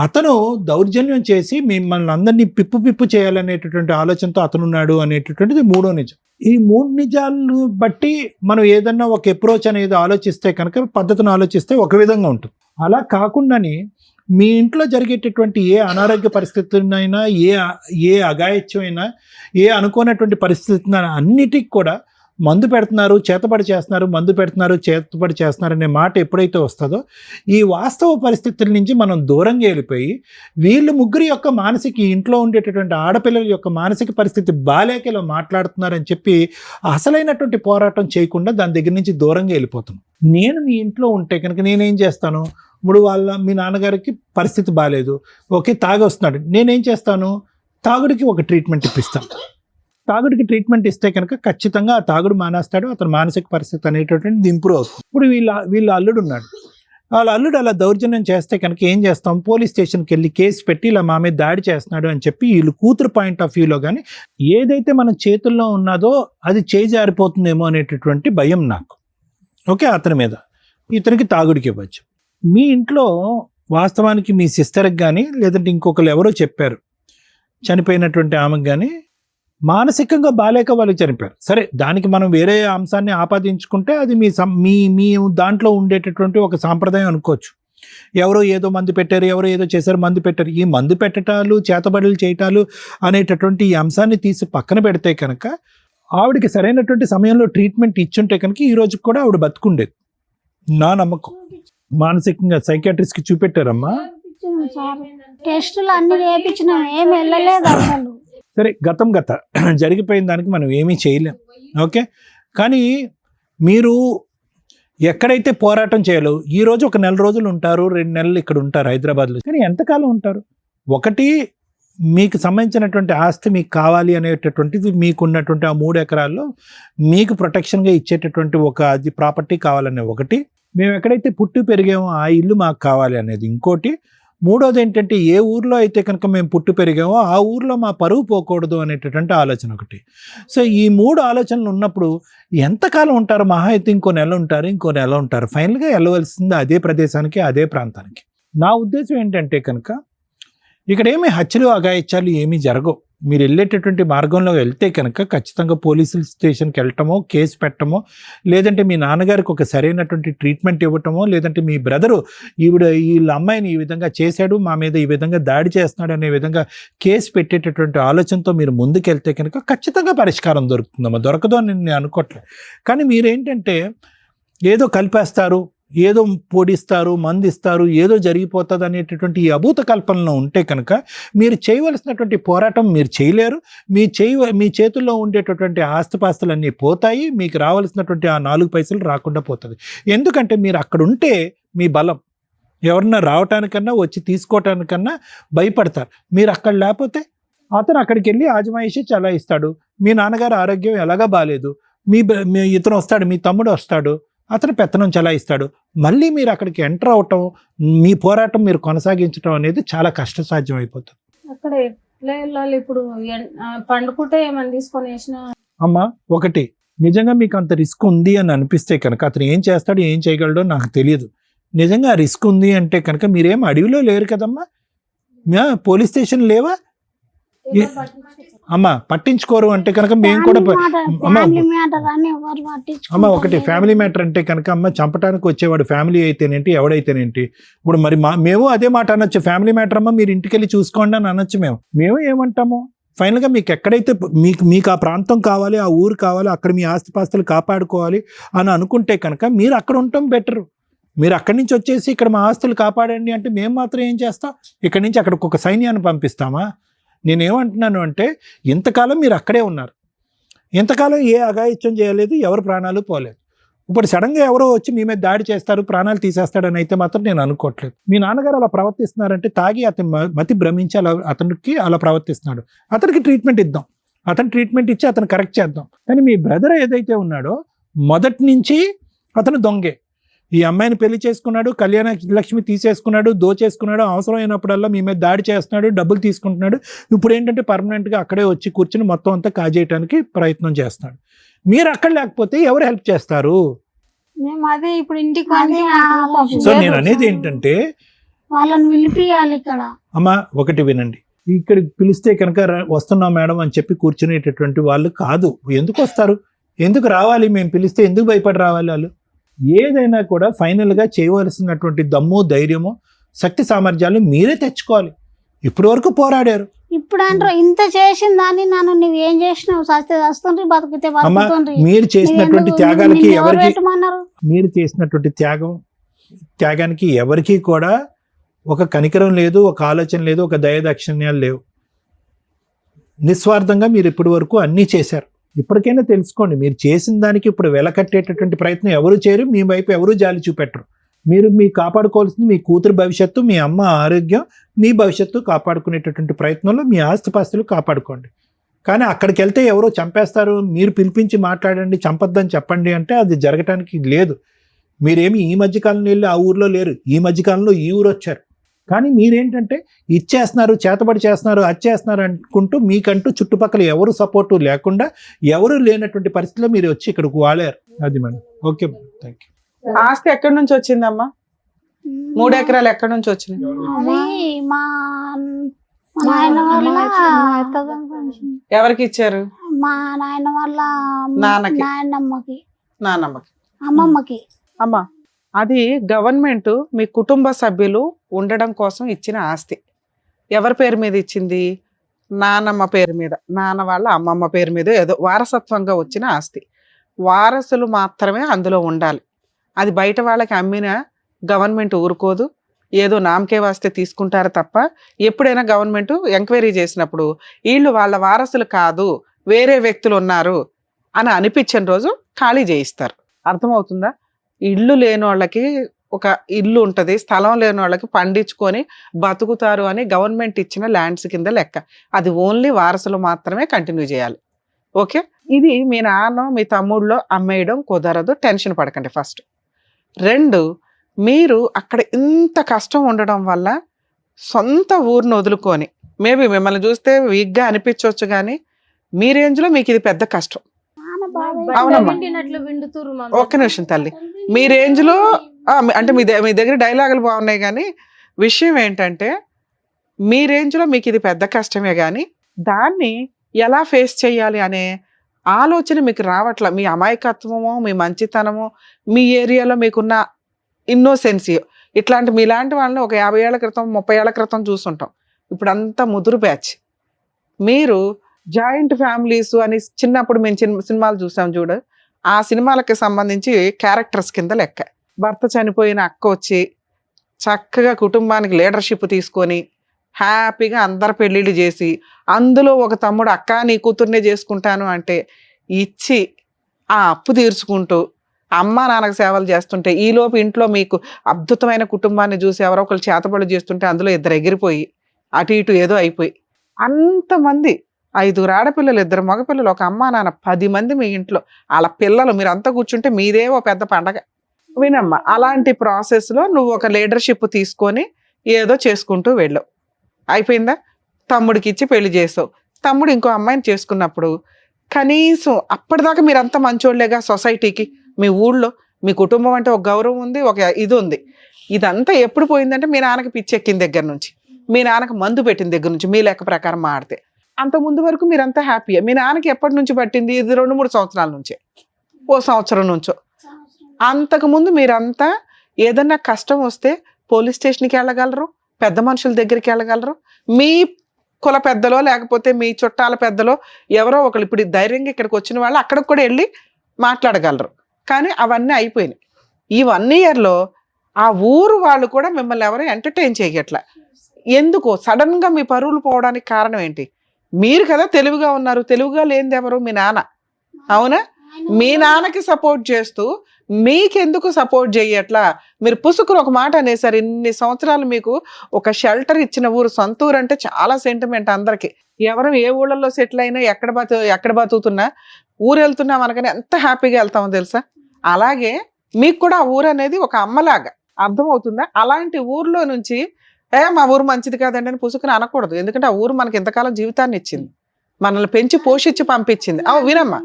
అతను దౌర్జన్యం చేసి మిమ్మల్ని అందరినీ పిప్పు చేయాలనేటటువంటి ఆలోచనతో అతనున్నాడు అనేటటువంటిది మూడో నిజం. ఈ మూడు నిజాలు బట్టి మనం ఏదన్నా ఒక అప్రోచ్ అనేది ఆలోచిస్తే కనుక, పద్ధతిని ఆలోచిస్తే ఒక విధంగా ఉంటుంది. అలా కాకుండానే మీ ఇంట్లో జరిగేటటువంటి ఏ అనారోగ్య పరిస్థితులైనా, ఏ అఘాయిత్యమైనా, ఏ అనుకోనటువంటి పరిస్థితులైనా అన్నిటికి కూడా మందు పెడుతున్నారు, చేతబడి చేస్తున్నారు అనే మాట ఎప్పుడైతే వస్తుందో, ఈ వాస్తవ పరిస్థితుల నుంచి మనం దూరంగా వెళ్ళిపోయి వీళ్ళు ముగ్గురి యొక్క ఇంట్లో ఉండేటటువంటి ఆడపిల్లల యొక్క మానసిక పరిస్థితి బాలేక ఇలా మాట్లాడుతున్నారని చెప్పి అసలైనటువంటి పోరాటం చేయకుండా దాని దగ్గర నుంచి దూరంగా వెళ్ళిపోతాను. నేను మీ ఇంట్లో ఉంటే కనుక నేనేం చేస్తాను? ఇప్పుడు మీ నాన్నగారికి పరిస్థితి బాగాలేదు, ఓకే, తాగొస్తున్నాడు, నేనేం చేస్తాను? తాగుడికి ఒక ట్రీట్మెంట్ ఇప్పిస్తాను. తాగుడికి ట్రీట్మెంట్ ఇస్తే కనుక ఖచ్చితంగా ఆ తాగుడు మానేస్తాడు, అతని మానసిక పరిస్థితి అనేటటువంటిది ఇంప్రూవ్ అవుతుంది. ఇప్పుడు వీళ్ళ అల్లుడు ఉన్నాడు, వాళ్ళ అల్లుడు అలా దౌర్జన్యం చేస్తే కనుక ఏం చేస్తాం? పోలీస్ స్టేషన్కి వెళ్ళి కేసు పెట్టి ఇలా మా మీద దాడి చేస్తున్నాడు అని చెప్పి వీళ్ళు కూతురు పాయింట్ ఆఫ్ వ్యూలో కానీ ఏదైతే మన చేతుల్లో ఉన్నదో అది చేజారిపోతుందేమో అనేటటువంటి భయం నాకు. ఓకే, అతని మీద, ఇతనికి తాగుడికి ఇవ్వచ్చు. మీ ఇంట్లో వాస్తవానికి మీ సిస్టర్కి కానీ లేదంటే ఇంకొకరు ఎవరో చెప్పారు, చనిపోయినటువంటి ఆమెకు కానీ మానసికంగా బాలేక వాళ్ళు చనిపోయారు. సరే, దానికి మనం వేరే అంశాన్ని ఆపాదించుకుంటే అది మీ దాంట్లో ఉండేటటువంటి ఒక సాంప్రదాయం అనుకోవచ్చు. ఎవరో ఏదో మందు పెట్టారు, ఎవరో ఏదో చేశారు, మందు పెట్టారు. ఈ మందు పెట్టటాలు, చేతబడులు చేయటాలు అనేటటువంటి ఈ అంశాన్ని తీసి పక్కన పెడితే కనుక ఆవిడకి సరైనటువంటి సమయంలో ట్రీట్మెంట్ ఇచ్చుంటే కనుక ఈ రోజుకి కూడా ఆవిడ బతుకుండేది నా నమ్మకం. మానసికంగా సైకాట్రిస్ట్కి చూపెట్టారమ్మా, టెస్టులు అన్ని చేయించినాం, ఏం వెళ్ళలేదు అసలు. సరే, గతం జరిగిపోయిన దానికి మనం ఏమీ చేయలేం. ఓకే, కానీ మీరు ఎక్కడైతే పోరాటం చేయాలో, ఈరోజు ఒక 4 రోజులు ఉంటారు, 2 నెలలు ఇక్కడ ఉంటారు హైదరాబాద్లో, కానీ ఎంతకాలం ఉంటారు? ఒకటి, మీకు సంబంధించినటువంటి ఆస్తి మీకు కావాలి అనేటటువంటిది, మీకు ఉన్నటువంటి ఆ 3 ఎకరాల్లో మీకు ప్రొటెక్షన్గా ఇచ్చేటటువంటి అది ప్రాపర్టీ కావాలనే ఒకటి, మేము ఎక్కడైతే పుట్టి పెరిగామో ఆ ఇల్లు మాకు కావాలి అనేది ఇంకోటి, మూడోది ఏంటంటే ఏ ఊర్లో అయితే కనుక మేము పుట్టి పెరిగామో ఆ ఊర్లో మా పరువు పోకూడదు అనేటటువంటి ఆలోచన ఒకటి. సో ఈ 3 ఆలోచనలు ఉన్నప్పుడు ఎంతకాలం ఉంటారు? మహా అయితే ఇంకో నెల ఉంటారు. ఫైనల్గా వెళ్ళవలసింది అదే ప్రదేశానికి, అదే ప్రాంతానికి. నా ఉద్దేశం ఏంటంటే కనుక ఇక్కడ ఏమీ హత్యలు, అఘాయిత్యాలు ఏమీ జరగవు. మీరు వెళ్ళేటటువంటి మార్గంలో వెళ్తే కనుక ఖచ్చితంగా పోలీసుల స్టేషన్కి వెళ్ళటమో, కేసు పెట్టమో, లేదంటే మీ నాన్నగారికి ఒక సరైనటువంటి ట్రీట్మెంట్ ఇవ్వటమో, లేదంటే మీ బ్రదరు వీళ్ళ అమ్మాయిని ఈ విధంగా చేశాడు, మా మీద ఈ విధంగా దాడి చేస్తున్నాడు అనే విధంగా కేసు పెట్టేటటువంటి ఆలోచనతో మీరు ముందుకెళ్తే కనుక ఖచ్చితంగా పరిష్కారం దొరుకుతుందమ్మా. దొరకదు అని నేను అనుకోవట్లేదు. కానీ మీరేంటంటే ఏదో కలిపేస్తారు, ఏదో పొడిస్తారు, మందిస్తారు, ఏదో జరిగిపోతుంది అనేటటువంటి ఈ అభూత కల్పనలో ఉంటే కనుక మీరు చేయవలసినటువంటి పోరాటం మీరు చేయలేరు. మీ చేతుల్లో ఉండేటటువంటి ఆస్తిపాస్తులన్నీ పోతాయి, మీకు రావాల్సినటువంటి ఆ 4 పైసలు రాకుండా పోతుంది. ఎందుకంటే మీరు అక్కడ ఉంటే మీ బలం, ఎవరన్నా రావటానికన్నా వచ్చి తీసుకోవటానికన్నా భయపడతారు. మీరు అక్కడ లేకపోతే అతను అక్కడికి వెళ్ళి ఆజమాయిషి చలాయిస్తాడు. మీ నాన్నగారు ఆరోగ్యం ఎలాగా బాగాలేదు, ఇతను వస్తాడు, మీ తమ్ముడు వస్తాడు, అతను పెత్తనం చలాయిస్తాడు. మళ్ళీ మీరు అక్కడికి ఎంటర్ అవటం, మీ పోరాటం మీరు కొనసాగించడం అనేది చాలా కష్టసాధ్యం అయిపోతుంది. అక్కడ ఎట్లా వెళ్ళాలి ఇప్పుడు? పండుకుంటే ఏమని తీసుకొని వేసినా అమ్మా ఒకటి, నిజంగా మీకు అంత రిస్క్ ఉంది అని అనిపిస్తే కనుక అతను ఏం చేస్తాడో ఏం చేయగలడో నాకు తెలియదు. నిజంగా రిస్క్ ఉంది అంటే కనుక మీరేం అడవిలో లేరు కదమ్మా, పోలీస్ స్టేషన్ లేవా? అమ్మా పట్టించుకోరు అంటే కనుక మేము కూడా ఫ్యామిలీ మ్యాటర్ అని ఎవరు అమ్మ ఒకటి పట్టించుకుంటలేరు. ఫ్యామిలీ మ్యాటర్ అంటే కనుక అమ్మ చంపడానికి వచ్చేవాడు ఫ్యామిలీ అయితేనేంటి ఎవడైతేనేంటి. ఇప్పుడు మరి మేము అదే మాట అనొచ్చు, ఫ్యామిలీ మ్యాటర్ అమ్మ మీరు ఇంటికి వెళ్ళి చూసుకోండి అని అనొచ్చు. మేము ఏమంటాము, ఫైనల్గా మీకు ఎక్కడైతే మీకు ఆ ప్రాంతం కావాలి, ఆ ఊరు కావాలి, అక్కడ మీ ఆస్తిపాస్తులు కాపాడుకోవాలి అని అనుకుంటే కనుక మీరు అక్కడ ఉండటం బెటరు. మీరు అక్కడి నుంచి వచ్చేసి ఇక్కడ మా ఆస్తులు కాపాడండి అంటే మేము మాత్రం ఏం చేస్తాం, ఇక్కడి నుంచి అక్కడికి ఒక సైన్యాన్ని పంపిస్తామా? నేనేమంటున్నాను అంటే ఇంతకాలం మీరు అక్కడే ఉన్నారు, ఇంతకాలం ఏ అఘాయిత్యం చేయలేదు, ఎవరు ప్రాణాలు పోలేదు. ఇప్పుడు సడన్గా ఎవరో వచ్చి మీ మీద దాడి చేస్తారు, ప్రాణాలు తీసేస్తాడని అయితే మాత్రం నేను అనుకోవట్లేదు. మీ నాన్నగారు అలా ప్రవర్తిస్తున్నారంటే తాగి అతను మతి భ్రమించి అతనికి అలా ప్రవర్తిస్తున్నాడు. అతనికి ట్రీట్మెంట్ ఇద్దాం, అతను ట్రీట్మెంట్ ఇచ్చి అతను కరెక్ట్ చేద్దాం. కానీ మీ బ్రదర్ ఏదైతే ఉన్నాడో మొదటి నుంచి అతను దొంగే. ఈ అమ్మాయిని పెళ్లి చేసుకున్నాడు, కళ్యాణ లక్ష్మి తీసేసుకున్నాడు, దోచేసుకున్నాడు, అవసరమైనప్పుడల్లా మీ మీద దాడి చేస్తున్నాడు, డబ్బులు తీసుకుంటున్నాడు. ఇప్పుడు ఏంటంటే పర్మనెంట్గా అక్కడే వచ్చి కూర్చుని మొత్తం అంతా కాజేయడానికి ప్రయత్నం చేస్తున్నాడు. మీరు అక్కడ లేకపోతే ఎవరు హెల్ప్ చేస్తారు? మేము అదే ఇప్పుడు ఇంటికి అదే సో నేను అనేది ఏంటంటే వాళ్ళని పిలిపియాలి ఇక్కడ. అమ్మ ఒకటి వినండి, ఇక్కడ పిలిస్తే కనుక వస్తున్నాం మేడం అని చెప్పి కూర్చునేటటువంటి వాళ్ళు కాదు. ఎందుకు వస్తారు, ఎందుకు రావాలి, మేము పిలిస్తే ఎందుకు భయపడి రావాలి వాళ్ళు? ఏదైనా కూడా ఫైనల్గా చేయవలసినటువంటి దమ్ము, ధైర్యము, శక్తి సామర్థ్యాలు మీరే తెచ్చుకోవాలి. ఇప్పటి వరకు పోరాడారు. ఇప్పుడు అంటారు ఇంత చేసిన దాన్ని నన్ను నువ్వేం చేసినావు, సస్తే వస్తుండ్రి, బతికితే అమ్మ బతుకుతుండ్రి. మీరు చేసినటువంటి త్యాగాలకి ఎవరికి, పెట్టమన్నారు. మీరు చేసినటువంటి త్యాగానికి ఎవరికి కూడా ఒక కనికరం లేదు, ఒక ఆలోచన లేదు, ఒక దయదాక్షిణ్యాలు లేవు. నిస్వార్థంగా మీరు ఇప్పటి వరకు అన్నీ చేశారు. ఇప్పటికైనా తెలుసుకోండి, మీరు చేసిన దానికి ఇప్పుడు వెలకట్టేటటువంటి ప్రయత్నం ఎవరు చేయరు, మీ వైపు ఎవరు జాలి చూపెట్టరు. మీరు కాపాడుకోవాల్సింది మీ కూతురు భవిష్యత్తు, మీ అమ్మ ఆరోగ్యం, మీ భవిష్యత్తు కాపాడుకునేటటువంటి ప్రయత్నంలో మీ ఆస్తిపాస్తులు కాపాడుకోండి. కానీ అక్కడికి వెళ్తే ఎవరో చంపేస్తారు, మీరు పిలిపించి మాట్లాడండి, చంపొద్దని చెప్పండి అంటే అది జరగటానికి లేదు. మీరేమి ఈ మధ్యకాలంలో వెళ్ళి ఆ ఊర్లో లేరు, ఈ మధ్యకాలంలో ఈ ఊరు వచ్చారు. కానీ మీరేంటంటే ఇచ్చేస్తున్నారు, చేతబడి చేస్తున్నారు, అది చేస్తున్నారు అనుకుంటూ మీకంటూ చుట్టుపక్కల ఎవరు సపోర్టు లేకుండా, ఎవరు లేనటువంటి పరిస్థితిలో మీరు వచ్చి ఇక్కడికి వాడారు. అది madam. Okay madam, thank you. ఆస్తి ఎక్కడి నుంచి వచ్చిందమ్మా? 3 ఎకరాలు ఎక్కడి నుంచి వచ్చినాయి? అది మా నాయన వల్ల ఎవరికి ఇచ్చారు? మా నాయన వల్ల నాన్నకి. నాయనమ్మకి, నాన్నమ్మకి. అమ్మమ్మకి. అమ్మా అది గవర్నమెంట్ మీ కుటుంబ సభ్యులు ఉండడం కోసం ఇచ్చిన ఆస్తి. ఎవరి పేరు మీద ఇచ్చింది? నానమ్మ పేరు మీద, నాన్న వాళ్ళ అమ్మమ్మ పేరు మీద ఏదో వారసత్వంగా వచ్చిన ఆస్తి. వారసులు మాత్రమే అందులో ఉండాలి. అది బయట వాళ్ళకి అమ్మినా గవర్నమెంట్ ఊరుకోదు, ఏదో నామకే వాస్తే తీసుకుంటారు తప్ప. ఎప్పుడైనా గవర్నమెంట్ ఎంక్వైరీ చేసినప్పుడు వీళ్ళు వాళ్ళ వారసులు కాదు, వేరే వ్యక్తులు ఉన్నారు అని అనిపించిన రోజు ఖాళీ చేయిస్తారు. అర్థమవుతుందా? ఇల్లు లేని వాళ్ళకి ఒక ఇల్లు ఉంటుంది, స్థలం లేని వాళ్ళకి పండించుకొని బతుకుతారు అని గవర్నమెంట్ ఇచ్చిన ల్యాండ్స్ కింద లెక్క. అది ఓన్లీ వారసులు మాత్రమే కంటిన్యూ చేయాలి. ఓకే, ఇది మీ నాన్న మీ తమ్ముళ్ళో అమ్మేయడం కుదరదు, టెన్షన్ పడకండి. ఫస్ట్. 2, మీరు అక్కడ ఇంత కష్టం ఉండడం వల్ల సొంత ఊరిని వదులుకొని, మేబీ మిమ్మల్ని చూస్తే వీక్గా అనిపించవచ్చు కానీ మీ రేంజ్లో మీకు ఇది పెద్ద కష్టం. అవునమ్మా, ఒక్క నిమిషం తల్లి. మీ రేంజ్లో అంటే మీ దగ్గర డైలాగులు బాగున్నాయి కానీ విషయం ఏంటంటే మీ రేంజ్లో మీకు ఇది పెద్ద కష్టమే కానీ దాన్ని ఎలా ఫేస్ చేయాలి అనే ఆలోచన మీకు రావట్ల. మీ అమాయకత్వమో, మీ మంచితనమో, మీ ఏరియాలో మీకున్న ఇన్నోసెన్సియో, ఇట్లాంటి మీలాంటి వాళ్ళని ఒక 50 ఏళ్ల క్రితం 30 ఏళ్ల క్రితం చూస్తుంటాం. ఇప్పుడు అంతా ముదురు బ్యాచ్. మీరు జాయింట్ ఫ్యామిలీస్ అని చిన్నప్పుడు మేము సినిమాలు చూసాం చూడు, ఆ సినిమాలకి సంబంధించి క్యారెక్టర్స్ కింద లెక్క. భర్త చనిపోయిన అక్క వచ్చి చక్కగా కుటుంబానికి లీడర్షిప్ తీసుకొని హ్యాపీగా అందరు పెళ్ళిళ్ళు చేసి అందులో ఒక తమ్ముడు అక్క నీ కూతుర్నే చేసుకుంటాను అంటే ఇచ్చి ఆ అప్పు తీర్చుకుంటూ అమ్మ నాన్నకు సేవలు చేస్తుంటే ఈలోపు ఇంట్లో మీకు అద్భుతమైన కుటుంబాన్ని చూసి ఎవరో ఒకరు చేతబడి చేస్తుంటే అందులో 2 ఎగిరిపోయి అటు ఇటు ఏదో అయిపోయి అంతమంది 5 ఆడపిల్లలు 2 మగపిల్లలు ఒక అమ్మ నాన్న 10 మంది మీ ఇంట్లో వాళ్ళ పిల్లలు మీరంతా కూర్చుంటే మీదేవో పెద్ద పండగ. వినమ్మా, అలాంటి ప్రాసెస్లో నువ్వు ఒక లీడర్షిప్ తీసుకొని ఏదో చేసుకుంటూ వెళ్ళావు, అయిపోయిందా? తమ్ముడికి ఇచ్చి పెళ్లి చేసావు. తమ్ముడు ఇంకో అమ్మాయిని చేసుకున్నప్పుడు కనీసం అప్పటిదాకా మీరంతా మంచోళ్ళేగా సొసైటీకి, మీ ఊళ్ళో మీ కుటుంబం అంటే ఒక గౌరవం ఉంది, ఒక ఇది ఉంది. ఇదంతా ఎప్పుడు పోయిందంటే మీ నాన్నకి పిచ్చెక్కిన దగ్గర నుంచి, మీ నాన్నకి మందు పెట్టిన దగ్గర నుంచి, మీ లెక్క ప్రకారం మాడితే. అంత ముందు వరకు మీరంతా హ్యాపీయే. మీ నాన్నకి ఎప్పటి నుంచి పట్టింది? ఇది 2-3 సంవత్సరాల నుంచే, ఓ సంవత్సరం నుంచో. అంతకుముందు మీరంతా ఏదన్నా కష్టం వస్తే పోలీస్ స్టేషన్కి వెళ్ళగలరు, పెద్ద మనుషుల దగ్గరికి వెళ్ళగలరు, మీ కుల పెద్దలో లేకపోతే మీ చుట్టాల పెద్దలో ఎవరో ఒకరు. ఇప్పుడు ధైర్యంగా ఇక్కడికి వచ్చిన వాళ్ళు అక్కడికి కూడా వెళ్ళి మాట్లాడగలరు. కానీ అవన్నీ అయిపోయినాయి. ఈ 1 yearలో ఆ ఊరు వాళ్ళు కూడా మిమ్మల్ని ఎవరు ఎంటర్టైన్ చేయట్లా. ఎందుకు? సడన్ గా మీ పరువులు పోవడానికి కారణం ఏంటి? మీరు కదా తెలివిగా ఉన్నారు. తెలివిగా లేనిది ఎవరు? మీ నాన్న. అవునా? మీ నాన్నకి సపోర్ట్ చేస్తూ మీకెందుకు సపోర్ట్ చేయట్లా? మీరు పుసుకుని ఒక మాట అనేసారు. ఇన్ని సంవత్సరాలు మీకు ఒక షెల్టర్ ఇచ్చిన ఊరు, సొంత ఊరు అంటే చాలా సెంటిమెంట్ అందరికి. ఎవరు ఏ ఊళ్ళల్లో సెటిల్ అయినా ఎక్కడ బతుకుతున్నా ఊరు వెళ్తున్నాం అనగానే ఎంత హ్యాపీగా వెళ్తామో తెలుసా? అలాగే మీకు కూడా ఆ ఊరు అనేది ఒక అమ్మలాగా అర్థమవుతుందా? అలాంటి ఊర్లో నుంచి మా ఊరు మంచిది కాదండి అని పుసుకుని అనకూడదు. ఎందుకంటే ఆ ఊరు మనకి ఎంతకాలం జీవితాన్ని ఇచ్చింది, మనల్ని పెంచి పోషించి పంపించింది. వినమ్మా,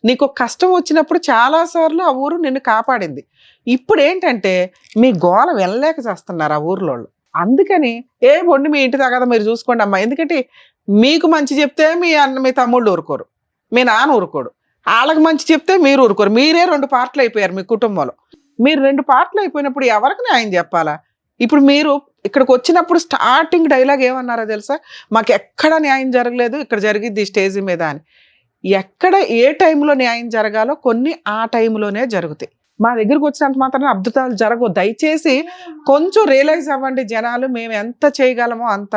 నీకు కష్టం వచ్చినప్పుడు చాలా సార్లు ఆ ఊరు నిన్ను కాపాడింది. ఇప్పుడు ఏంటంటే మీ గోల వెళ్ళలేక చేస్తున్నారు ఆ ఊర్లో. అందుకని వండి మీ ఇంటి దగ్గర మీరు చూసుకోండి అమ్మా. ఎందుకంటే మీకు మంచి చెప్తే మీ తమ్ముళ్ళు ఊరుకోరు, మీ నాన్న ఊరుకోడు. వాళ్ళకి మంచి చెప్తే మీరు ఊరుకోరు. మీరే 2 పార్ట్లు అయిపోయారు మీ కుటుంబంలో. మీరు 2 పార్ట్లు అయిపోయినప్పుడు ఎవరికి న్యాయం చెప్పాలా? ఇప్పుడు మీరు ఇక్కడికి వచ్చినప్పుడు స్టార్టింగ్ డైలాగ్ ఏమన్నారో తెలుసా? మాకు ఎక్కడ న్యాయం జరగలేదు, ఇక్కడ జరిగిద్ది స్టేజ్ మీద అని. ఎక్కడ ఏ టైంలో న్యాయం జరగాలో కొన్ని ఆ టైంలోనే జరుగుతాయి. మా దగ్గరకు వచ్చినంత మాత్రం అద్భుతాలు జరగవు. దయచేసి కొంచెం రియలైజ్ అవ్వండి జనాలు. మేము ఎంత చేయగలమో అంత.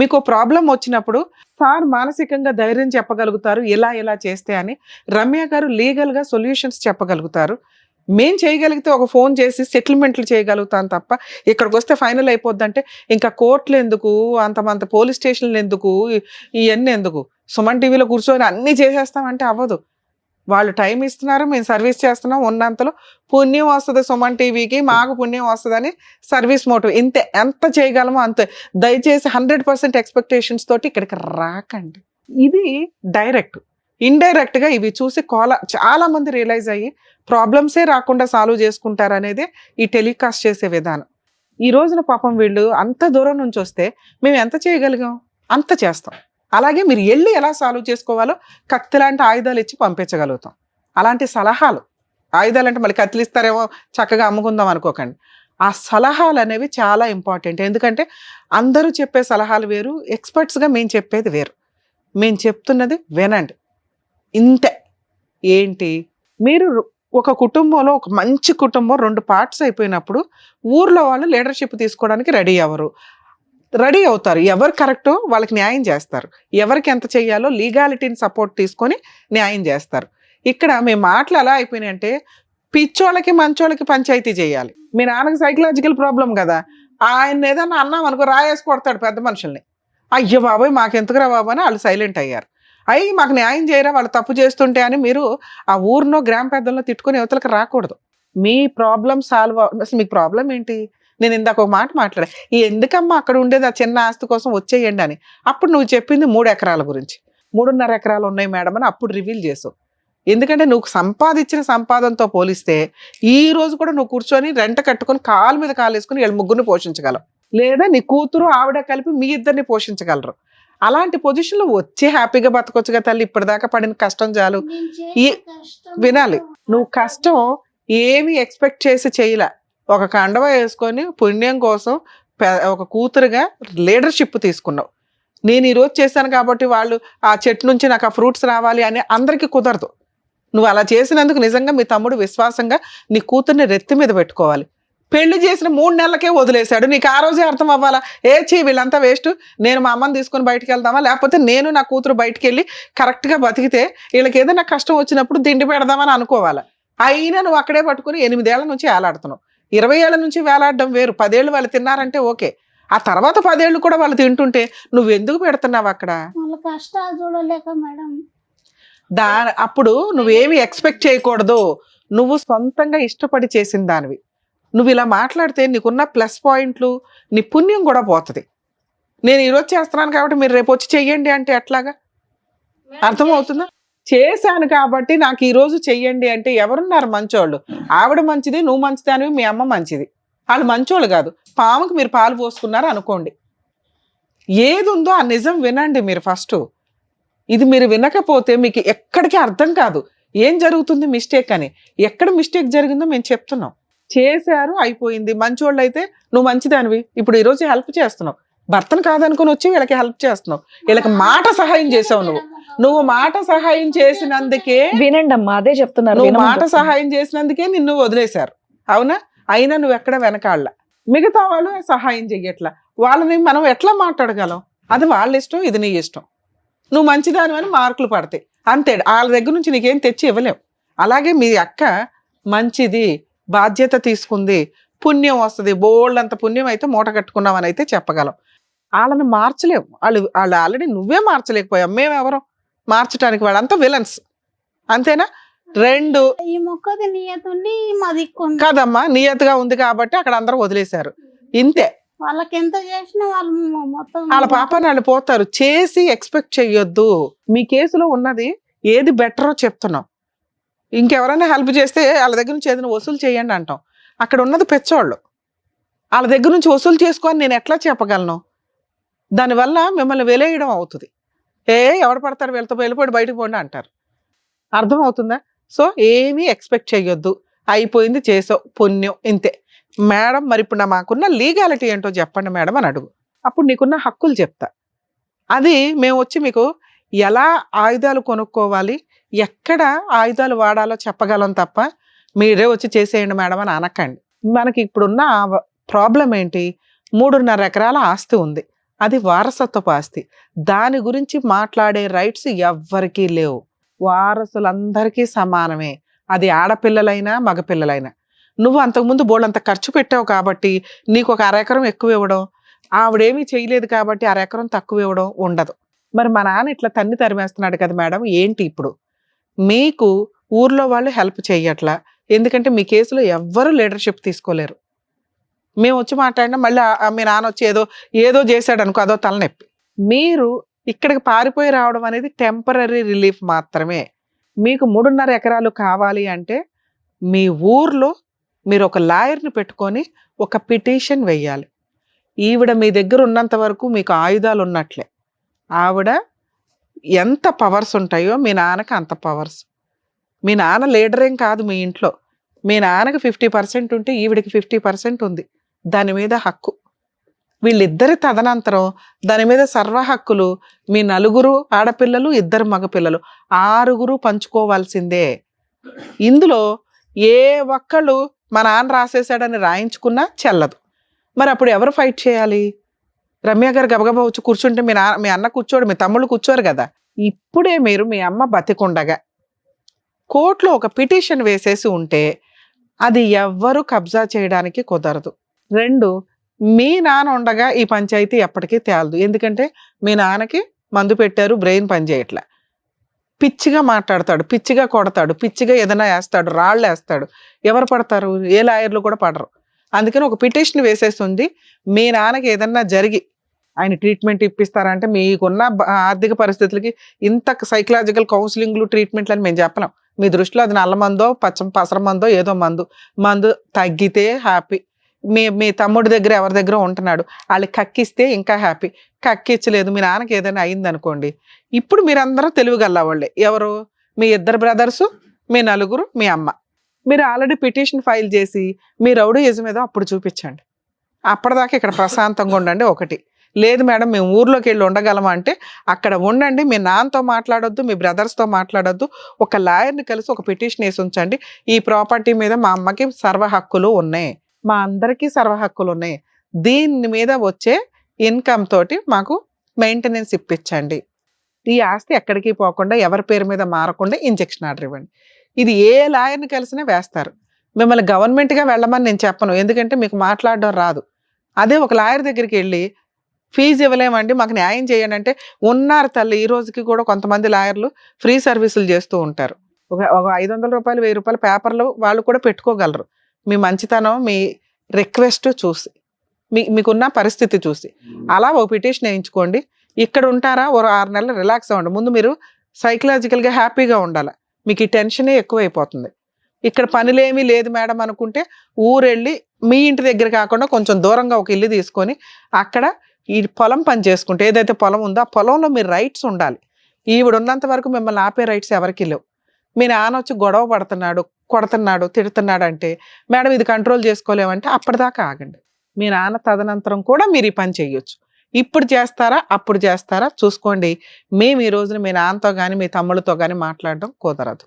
మీకు ప్రాబ్లం వచ్చినప్పుడు సార్ మానసికంగా ధైర్యం చెప్పగలుగుతారు, ఇలా చేస్తే అని. రమ్య గారు లీగల్గా సొల్యూషన్స్ చెప్పగలుగుతారు. మేం చేయగలిగితే ఒక ఫోన్ చేసి సెటిల్మెంట్లు చేయగలుగుతాం తప్ప ఇక్కడికి వస్తే ఫైనల్ అయిపోద్దంటే ఇంకా కోర్టులు ఎందుకు, అంతమంత పోలీస్ స్టేషన్లు ఎందుకు, ఇవన్నీ ఎందుకు? సుమన్ టీవీలో కూర్చొని అన్నీ చేసేస్తామంటే అవ్వదు. వాళ్ళు టైం ఇస్తున్నారు, మేము సర్వీస్ చేస్తున్నాం. ఉన్నంతలో పుణ్యం వస్తుంది సుమన్ టీవీకి, మాకు పుణ్యం వస్తుందని సర్వీస్ మోటివ్. ఇంతే, ఎంత చేయగలమో అంతే. దయచేసి 100% ఎక్స్పెక్టేషన్స్ తోటి ఇక్కడికి రాకండి. ఇది డైరెక్ట్. ఇండైరెక్ట్గా ఇవి చూసి చాలా మంది రియలైజ్ అయ్యి ప్రాబ్లమ్సే రాకుండా సాల్వ్ చేసుకుంటారు అనేది ఈ టెలికాస్ట్ చేసే విధానం. ఈ రోజున పాపం వీళ్ళు అంత దూరం నుంచి వస్తే మేము ఎంత చేయగలిగాం అంత చేస్తాం. అలాగే మీరు వెళ్ళి ఎలా సాల్వ్ చేసుకోవాలో కత్తి లాంటి ఆయుధాలు ఇచ్చి పంపించగలుగుతాం. అలాంటి సలహాలు, ఆయుధాలు అంటే మళ్ళీ కత్తిలు ఇస్తారేమో చక్కగా అమ్ముకుందాం అనుకోకండి. ఆ సలహాలు అనేవి చాలా ఇంపార్టెంట్. ఎందుకంటే అందరూ చెప్పే సలహాలు వేరు, ఎక్స్పర్ట్స్గా మేము చెప్పేది వేరు. మేము చెప్తున్నది వినండి, ఇంతే. ఏంటి, మీరు ఒక కుటుంబంలో ఒక మంచి కుటుంబం 2 పార్ట్స్ అయిపోయినప్పుడు ఊర్లో వాళ్ళు లీడర్షిప్ తీసుకోవడానికి రెడీ అవుతారు. ఎవరు కరెక్టో వాళ్ళకి న్యాయం చేస్తారు, ఎవరికి ఎంత చెయ్యాలో లీగాలిటీని సపోర్ట్ తీసుకొని న్యాయం చేస్తారు. ఇక్కడ మీ మాటలు ఎలా అయిపోయినాయి అంటే పిచ్చోళ్ళకి మంచోళ్ళకి పంచాయతీ చేయాలి. మీ నాన్నకి సైకలాజికల్ ప్రాబ్లం కదా, ఆయన ఏదన్నా అన్నాం అనుకో రాయేసి కొడతాడు పెద్ద మనుషుల్ని. అయ్యో బాబోయ్ మాకెందుకురా బాబు అని వాళ్ళు సైలెంట్ అయ్యారు. మాకు న్యాయం చేయరా వాళ్ళు తప్పు చేస్తుంటే అని మీరు ఆ ఊరినో గ్రామ పెద్దల్లో తిట్టుకుని యువతలకు రాకూడదు. మీ ప్రాబ్లం సాల్వ్ అసలు మీకు ప్రాబ్లం ఏంటి? నేను ఇందాక ఒక మాట మాట్లాడా, ఎందుకమ్మా అక్కడ ఉండేది ఆ చిన్న ఆస్తి కోసం వచ్చేయండి అని. అప్పుడు నువ్వు చెప్పింది 3 ఎకరాల గురించి. 3.5 ఎకరాలు ఉన్నాయి మేడం అని అప్పుడు రివీల్ చేసావు. ఎందుకంటే నువ్వు సంపాదించిన సంపాదనతో పోలిస్తే ఈ రోజు కూడా నువ్వు కూర్చొని రెంట కట్టుకొని కాలు మీద కాలు వేసుకుని వీళ్ళ ముగ్గురిని పోషించగలవు, లేదా నీ కూతురు ఆవిడ కలిపి మీ ఇద్దరిని పోషించగలరు. అలాంటి పొజిషన్లో వచ్చి హ్యాపీగా బతకొచ్చుగా తల్లి. ఇప్పటిదాకా పడిన కష్టం చాలు. వినాలి, నువ్వు కష్టం ఏమి ఎక్స్పెక్ట్ చేసి చేయలే. ఒక కండవ వేసుకొని పుణ్యం కోసం ఒక కూతురుగా లీడర్షిప్ తీసుకున్నావు. నేను ఈరోజు చేశాను కాబట్టి వాళ్ళు ఆ చెట్టు నుంచి నాకు ఆ ఫ్రూట్స్ రావాలి అని అందరికీ కుదరదు. నువ్వు అలా చేసినందుకు నిజంగా మీ తమ్ముడు విశ్వాసంగా నీ కూతుర్ని రెత్తి మీద పెట్టుకోవాలి. పెళ్లి చేసిన 3 నెలలకే వదిలేశాడు. నీకు ఆ రోజే అర్థం అవ్వాలా, వీళ్ళంతా వేస్ట్, నేను మా అమ్మని తీసుకొని బయటికి వెళ్దామా, లేకపోతే నేను నా కూతురు బయటికి వెళ్ళి కరెక్ట్గా బతికితే వీళ్ళకి ఏదైనా కష్టం వచ్చినప్పుడు దిండి పెడదామని అనుకోవాలా. అయినా నువ్వు అక్కడే పట్టుకుని 8 ఏళ్ల నుంచి వేలాడుతున్నావు. 20 ఏళ్ల నుంచి వేలాడడం వేరు, 10 ఏళ్ళు వాళ్ళు తిన్నారంటే ఓకే. ఆ తర్వాత 10 ఏళ్ళు కూడా వాళ్ళు తింటుంటే నువ్వు ఎందుకు పెడుతున్నావు అక్కడ? కష్టాలు చూడలేక మేడం. అప్పుడు నువ్వేమి ఎక్స్పెక్ట్ చేయకూడదు. నువ్వు సొంతంగా ఇష్టపడి చేసిన దానివి. నువ్వు ఇలా మాట్లాడితే నీకున్న ప్లస్ పాయింట్లు, నీ పుణ్యం కూడా పోతుంది. నేను ఈరోజు చేస్తున్నాను కాబట్టి మీరు రేపు వచ్చి చెయ్యండి అంటే ఎట్లాగా? అర్థమవుతుందా? చేశాను కాబట్టి నాకు ఈ రోజు చెయ్యండి అంటే ఎవరున్నారు మంచోళ్ళు? ఆవిడ మంచిది, నువ్వు మంచిది అని, మీ అమ్మ మంచిది. వాళ్ళు మంచోళ్ళు కాదు. పాముకి మీరు పాలు పోసుకున్నారు అనుకోండి. ఏది ఉందో ఆ నిజం వినండి మీరు ఫస్ట్. ఇది మీరు వినకపోతే మీకు ఎక్కడికి అర్థం కాదు ఏం జరుగుతుంది మిస్టేక్ అని. ఎక్కడ మిస్టేక్ జరిగిందో మేము చెప్తున్నాం. చేశారు, అయిపోయింది. మంచోళ్ళు అయితే నువ్వు మంచిదానివి, ఇప్పుడు ఈరోజు హెల్ప్ చేస్తున్నావు. భర్తను కాదనుకుని వచ్చి వీళ్ళకి హెల్ప్ చేస్తున్నావు. వీళ్ళకి మాట సహాయం చేసావు. నువ్వు మాట సహాయం చేసినందుకే, వినండి అమ్మా, అదే చెప్తున్నారు. నువ్వు మాట సహాయం చేసినందుకే నిన్ను వదిలేశారు, అవునా? అయినా నువ్వు ఎక్కడ వెనకాళ్ళ. మిగతా వాళ్ళు సహాయం చెయ్యట్లా. వాళ్ళని మనం ఎట్లా మాట్లాడగలం? అది వాళ్ళ ఇష్టం, ఇది నీ ఇష్టం. నువ్వు మంచిదాని అని మార్కులు పడతాయి అంతే. వాళ్ళ దగ్గర నుంచి నీకేం తెచ్చి ఇవ్వలేవు. అలాగే మీ అక్క మంచిది, బాధ్యత తీసుకుంది, పుణ్యం వస్తుంది, బోల్డ్ అంత పుణ్యం అయితే మూట కట్టుకున్నామని అయితే చెప్పగలం. వాళ్ళని మార్చలేవు. వాళ్ళు ఆల్రెడీ నువ్వే మార్చలేకపోయావు. మేమెవరం మార్చడానికి? వాళ్ళంతా విలన్స్, అంతేనా? 2 ఈ మొక్కది నియత ఉండి మాది కాదమ్మా, నియతగా ఉంది కాబట్టి అక్కడ అందరూ వదిలేశారు, ఇంతే. వాళ్ళకి ఎంత చేసినా వాళ్ళు మొత్తం వాళ్ళ పాపని వాళ్ళు పోతారు. చేసి ఎక్స్పెక్ట్ చెయ్యొద్దు. మీ కేసులో ఉన్నది ఏది బెటరో చెప్తున్నాం. ఇంకెవరైనా హెల్ప్ చేస్తే వాళ్ళ దగ్గర నుంచి ఏదైనా వసూలు చేయండి అంటాం. అక్కడ ఉన్నది పెచ్చోళ్ళు. వాళ్ళ దగ్గర నుంచి వసూలు చేసుకొని నేను ఎట్లా చెప్పగలను? దానివల్ల మిమ్మల్ని వెలేయడం అవుతుంది. ఎవడు పడతారు వీళ్ళతో, వెళ్ళిపోయి బయటకు పోండి అంటారు. అర్థం అవుతుందా? సో ఏమీ ఎక్స్పెక్ట్ చెయ్యొద్దు. అయిపోయింది, చేసావు, పుణ్యం, ఇంతే. మేడం మరి ఇప్పుడు మాకున్న లీగాలిటీ ఏంటో చెప్పండి మేడం అని అడుగు. అప్పుడు నీకున్న హక్కులు చెప్తా. అది మేము వచ్చి మీకు ఎలా ఆయుధాలు కొనుక్కోవాలి, ఎక్కడ ఆయుధాలు వాడాలో చెప్పగలం తప్ప మీరే వచ్చి చేసేయండి మేడం అని అనకండి. మనకి ఇప్పుడున్న ప్రాబ్లం ఏంటి? 3.5 ఎకరాల ఆస్తి ఉంది. అది వారసత్వపు ఆస్తి. దాని గురించి మాట్లాడే రైట్స్ ఎవ్వరికీ లేవు. వారసులందరికీ సమానమే. అది ఆడపిల్లలైనా మగపిల్లలైనా. నువ్వు అంతకుముందు బోళ్ళంత ఖర్చు పెట్టావు కాబట్టి నీకు ఒక 1/2 ఎకరం ఎక్కువ ఇవ్వడం, ఆవిడేమీ చేయలేదు కాబట్టి 1/2 ఎకరం తక్కువ ఇవ్వడం ఉండదు. మరి మా నాన్న ఇట్లా తన్ని తరిమేస్తున్నాడు కదా మేడం, ఏంటి ఇప్పుడు? మీకు ఊర్లో వాళ్ళు హెల్ప్ చెయ్యట్లా, ఎందుకంటే మీ కేసులో ఎవ్వరూ లీడర్షిప్ తీసుకోలేరు. మేము వచ్చి మాట్లాడినా మళ్ళీ మీ నాన్న వచ్చి ఏదో చేశాడు అనుకో, అదో తలనొప్పి. మీరు ఇక్కడికి పారిపోయి రావడం అనేది టెంపరీ రిలీఫ్ మాత్రమే. మీకు 3.5 ఎకరాలు కావాలి అంటే మీ ఊర్లో మీరు ఒక లాయర్ని పెట్టుకొని ఒక పిటిషన్ వెయ్యాలి. ఈవిడ మీ దగ్గర ఉన్నంత వరకు మీకు ఆయుధాలు ఉన్నట్లే. ఆవిడ ఎంత పవర్స్ ఉంటాయో మీ నాన్నకి అంత పవర్స్. మీ నాన్న లీడర్ ఏం కాదు మీ ఇంట్లో. మీ నాన్నకి 50% ఉంటే ఈవిడికి 50% ఉంది. దాని మీద హక్కు. వీళ్ళిద్దరి తదనంతరం దాని మీద సర్వ హక్కులు మీ 4 ఆడపిల్లలు, 2 మగపిల్లలు, 6 పంచుకోవాల్సిందే. ఇందులో ఏ ఒక్కళ్ళు మా నాన్న రాసేసాడని రాయించుకున్నా చెల్లదు. మరి అప్పుడు ఎవరు ఫైట్ చేయాలి? రమ్య గారు గబగబా వచ్చి కూర్చుంటే మీ అన్న కూర్చోడు, మీ తమ్ముళ్ళు కూర్చోరు కదా. ఇప్పుడే మీరు మీ అమ్మ బతికుండగా కోర్టులో ఒక పిటిషన్ వేసేసి ఉంటే అది ఎవ్వరు కబ్జా చేయడానికి కుదరదు. 2, మీ నాన్న ఉండగా ఈ పంచాయతీ ఎప్పటికీ తేలదు. ఎందుకంటే మీ నాన్నకి మందు పెట్టారు, బ్రెయిన్ పనిచేయట్లే, పిచ్చిగా మాట్లాడతాడు, పిచ్చిగా కొడతాడు, పిచ్చిగా ఏదైనా వేస్తాడు, రాళ్ళు వేస్తాడు. ఎవరు పడతారు? ఏ లాయర్లు కూడా పడరు. అందుకని ఒక పిటిషన్ వేసేస్తుంది. మీ నాన్నకి ఏదన్నా జరిగి ఆయన ట్రీట్మెంట్ ఇప్పిస్తారంటే మీకున్న ఆర్థిక పరిస్థితులకి ఇంత సైకలాజికల్ కౌన్సిలింగ్లు, ట్రీట్మెంట్లు అని మేము చెప్పలేం. మీ దృష్టిలో అది నల్ల మందో పసర మందో ఏదో మందు తగ్గితే హ్యాపీ. మీ తమ్ముడి దగ్గర ఎవరి దగ్గర ఉంటున్నాడు, వాళ్ళు కక్కిస్తే ఇంకా హ్యాపీ. కక్కించలేదు, మీ నాన్నకి ఏదైనా అయింది అనుకోండి, ఇప్పుడు మీరందరూ తెలివిగల్లవాళ్ళే. ఎవరు? మీ 2 బ్రదర్సు, మీ 4, మీ అమ్మ. మీరు ఆల్రెడీ పిటిషన్ ఫైల్ చేసి మీ రౌడీ యజం ఏదో అప్పుడు చూపించండి. అప్పటిదాకా ఇక్కడ ప్రశాంతంగా ఉండండి. 1 లేదు మేడం మేము ఊర్లోకి వెళ్ళి ఉండగలమా అంటే అక్కడ ఉండండి. మీ నాన్నతో మాట్లాడొద్దు, మీ బ్రదర్స్తో మాట్లాడొద్దు. ఒక లాయర్ని కలిసి ఒక పిటిషన్ వేసి ఉంచండి. ఈ ప్రాపర్టీ మీద మా అమ్మకి సర్వ హక్కులు ఉన్నాయి, మా అందరికీ సర్వ హక్కులు ఉన్నాయి. దీని మీద వచ్చే ఇన్కమ్ తోటి మాకు మెయింటెనెన్స్ ఇప్పించండి. ఈ ఆస్తి ఎక్కడికి పోకుండా ఎవరి పేరు మీద మారకుండా ఇంజెక్షన్ ఆర్డర్ ఇవ్వండి. ఇది ఏ లాయర్ని కలిసినా వేస్తారు. మిమ్మల్ని గవర్నమెంట్గా వెళ్ళమని నేను చెప్పను, ఎందుకంటే మీకు మాట్లాడడం రాదు. అదే ఒక లాయర్ దగ్గరికి వెళ్ళి ఫీజు ఇవ్వలేమండి మాకు న్యాయం చేయండి అంటే ఉన్నారు తల్లి. ఈ రోజుకి కూడా కొంతమంది లాయర్లు ఫ్రీ సర్వీసులు చేస్తూ ఉంటారు. ఒక 500 రూపాయలు, 1000 రూపాయల పేపర్లు వాళ్ళు కూడా పెట్టుకోగలరు. మీ మంచితనం, మీ రిక్వెస్ట్ చూసి మీకున్న పరిస్థితి చూసి అలా ఒక పిటిషన్ వేయించుకోండి. ఇక్కడ ఉంటారా ఓ 6 నెలలు రిలాక్స్ అవ్వండి. ముందు మీరు సైకలాజికల్గా హ్యాపీగా ఉండాలి. మీకు ఈ టెన్షనే ఎక్కువైపోతుంది. ఇక్కడ పనులేమీ లేదు మేడం అనుకుంటే ఊరెళ్ళి మీ ఇంటి దగ్గర కాకుండా కొంచెం దూరంగా ఒక ఇల్లు తీసుకొని అక్కడ ఈ పొలం పని చేసుకుంటే, ఏదైతే పొలం ఉందో ఆ పొలంలో మీరు రైట్స్ ఉండాలి. ఈవిడ ఉన్నంత వరకు మిమ్మల్ని ఆపే రైట్స్ ఎవరికి లేవు. మీ నాన్న వచ్చి గొడవ పడుతున్నాడు, కొడుతున్నాడు, తిడుతున్నాడు అంటే మేడం ఇది కంట్రోల్ చేసుకోలేమంటే అప్పటిదాకా ఆగండి. మీ నాన్న తదనంతరం కూడా మీరు ఈ పని చేయొచ్చు. ఇప్పుడు చేస్తారా అప్పుడు చేస్తారా చూసుకోండి. మేము ఈ రోజున మీ నాన్నతో కానీ మీ తమ్ముళ్ళతో కానీ మాట్లాడడం కుదరదు.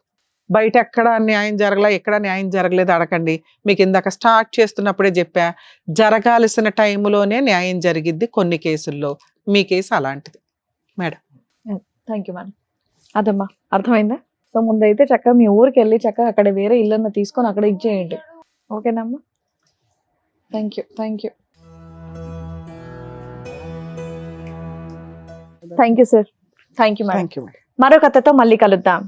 బయట ఎక్కడ న్యాయం జరగలే, ఎక్కడ న్యాయం జరగలేదు అడగండి. మీకు ఇందాక స్టార్ట్ చేస్తున్నప్పుడే చెప్పా, జరగాల్సిన టైంలోనే న్యాయం జరిగిద్ది కొన్ని కేసుల్లో. మీ కేసు అలాంటిది మేడం. Thank you madam. అదమ్మా అర్థమైందా? సో ముందైతే చక్కగా మీ ఊరికి వెళ్ళి చక్కగా అక్కడ వేరే ఇల్లన్న తీసుకొని అక్కడ ఇచ్చేయండి. ఓకేనమ్మా? Thank you. Thank you sir. Thank you madam. Thank you madam. మరో కథతో మళ్ళీ కలుద్దాం.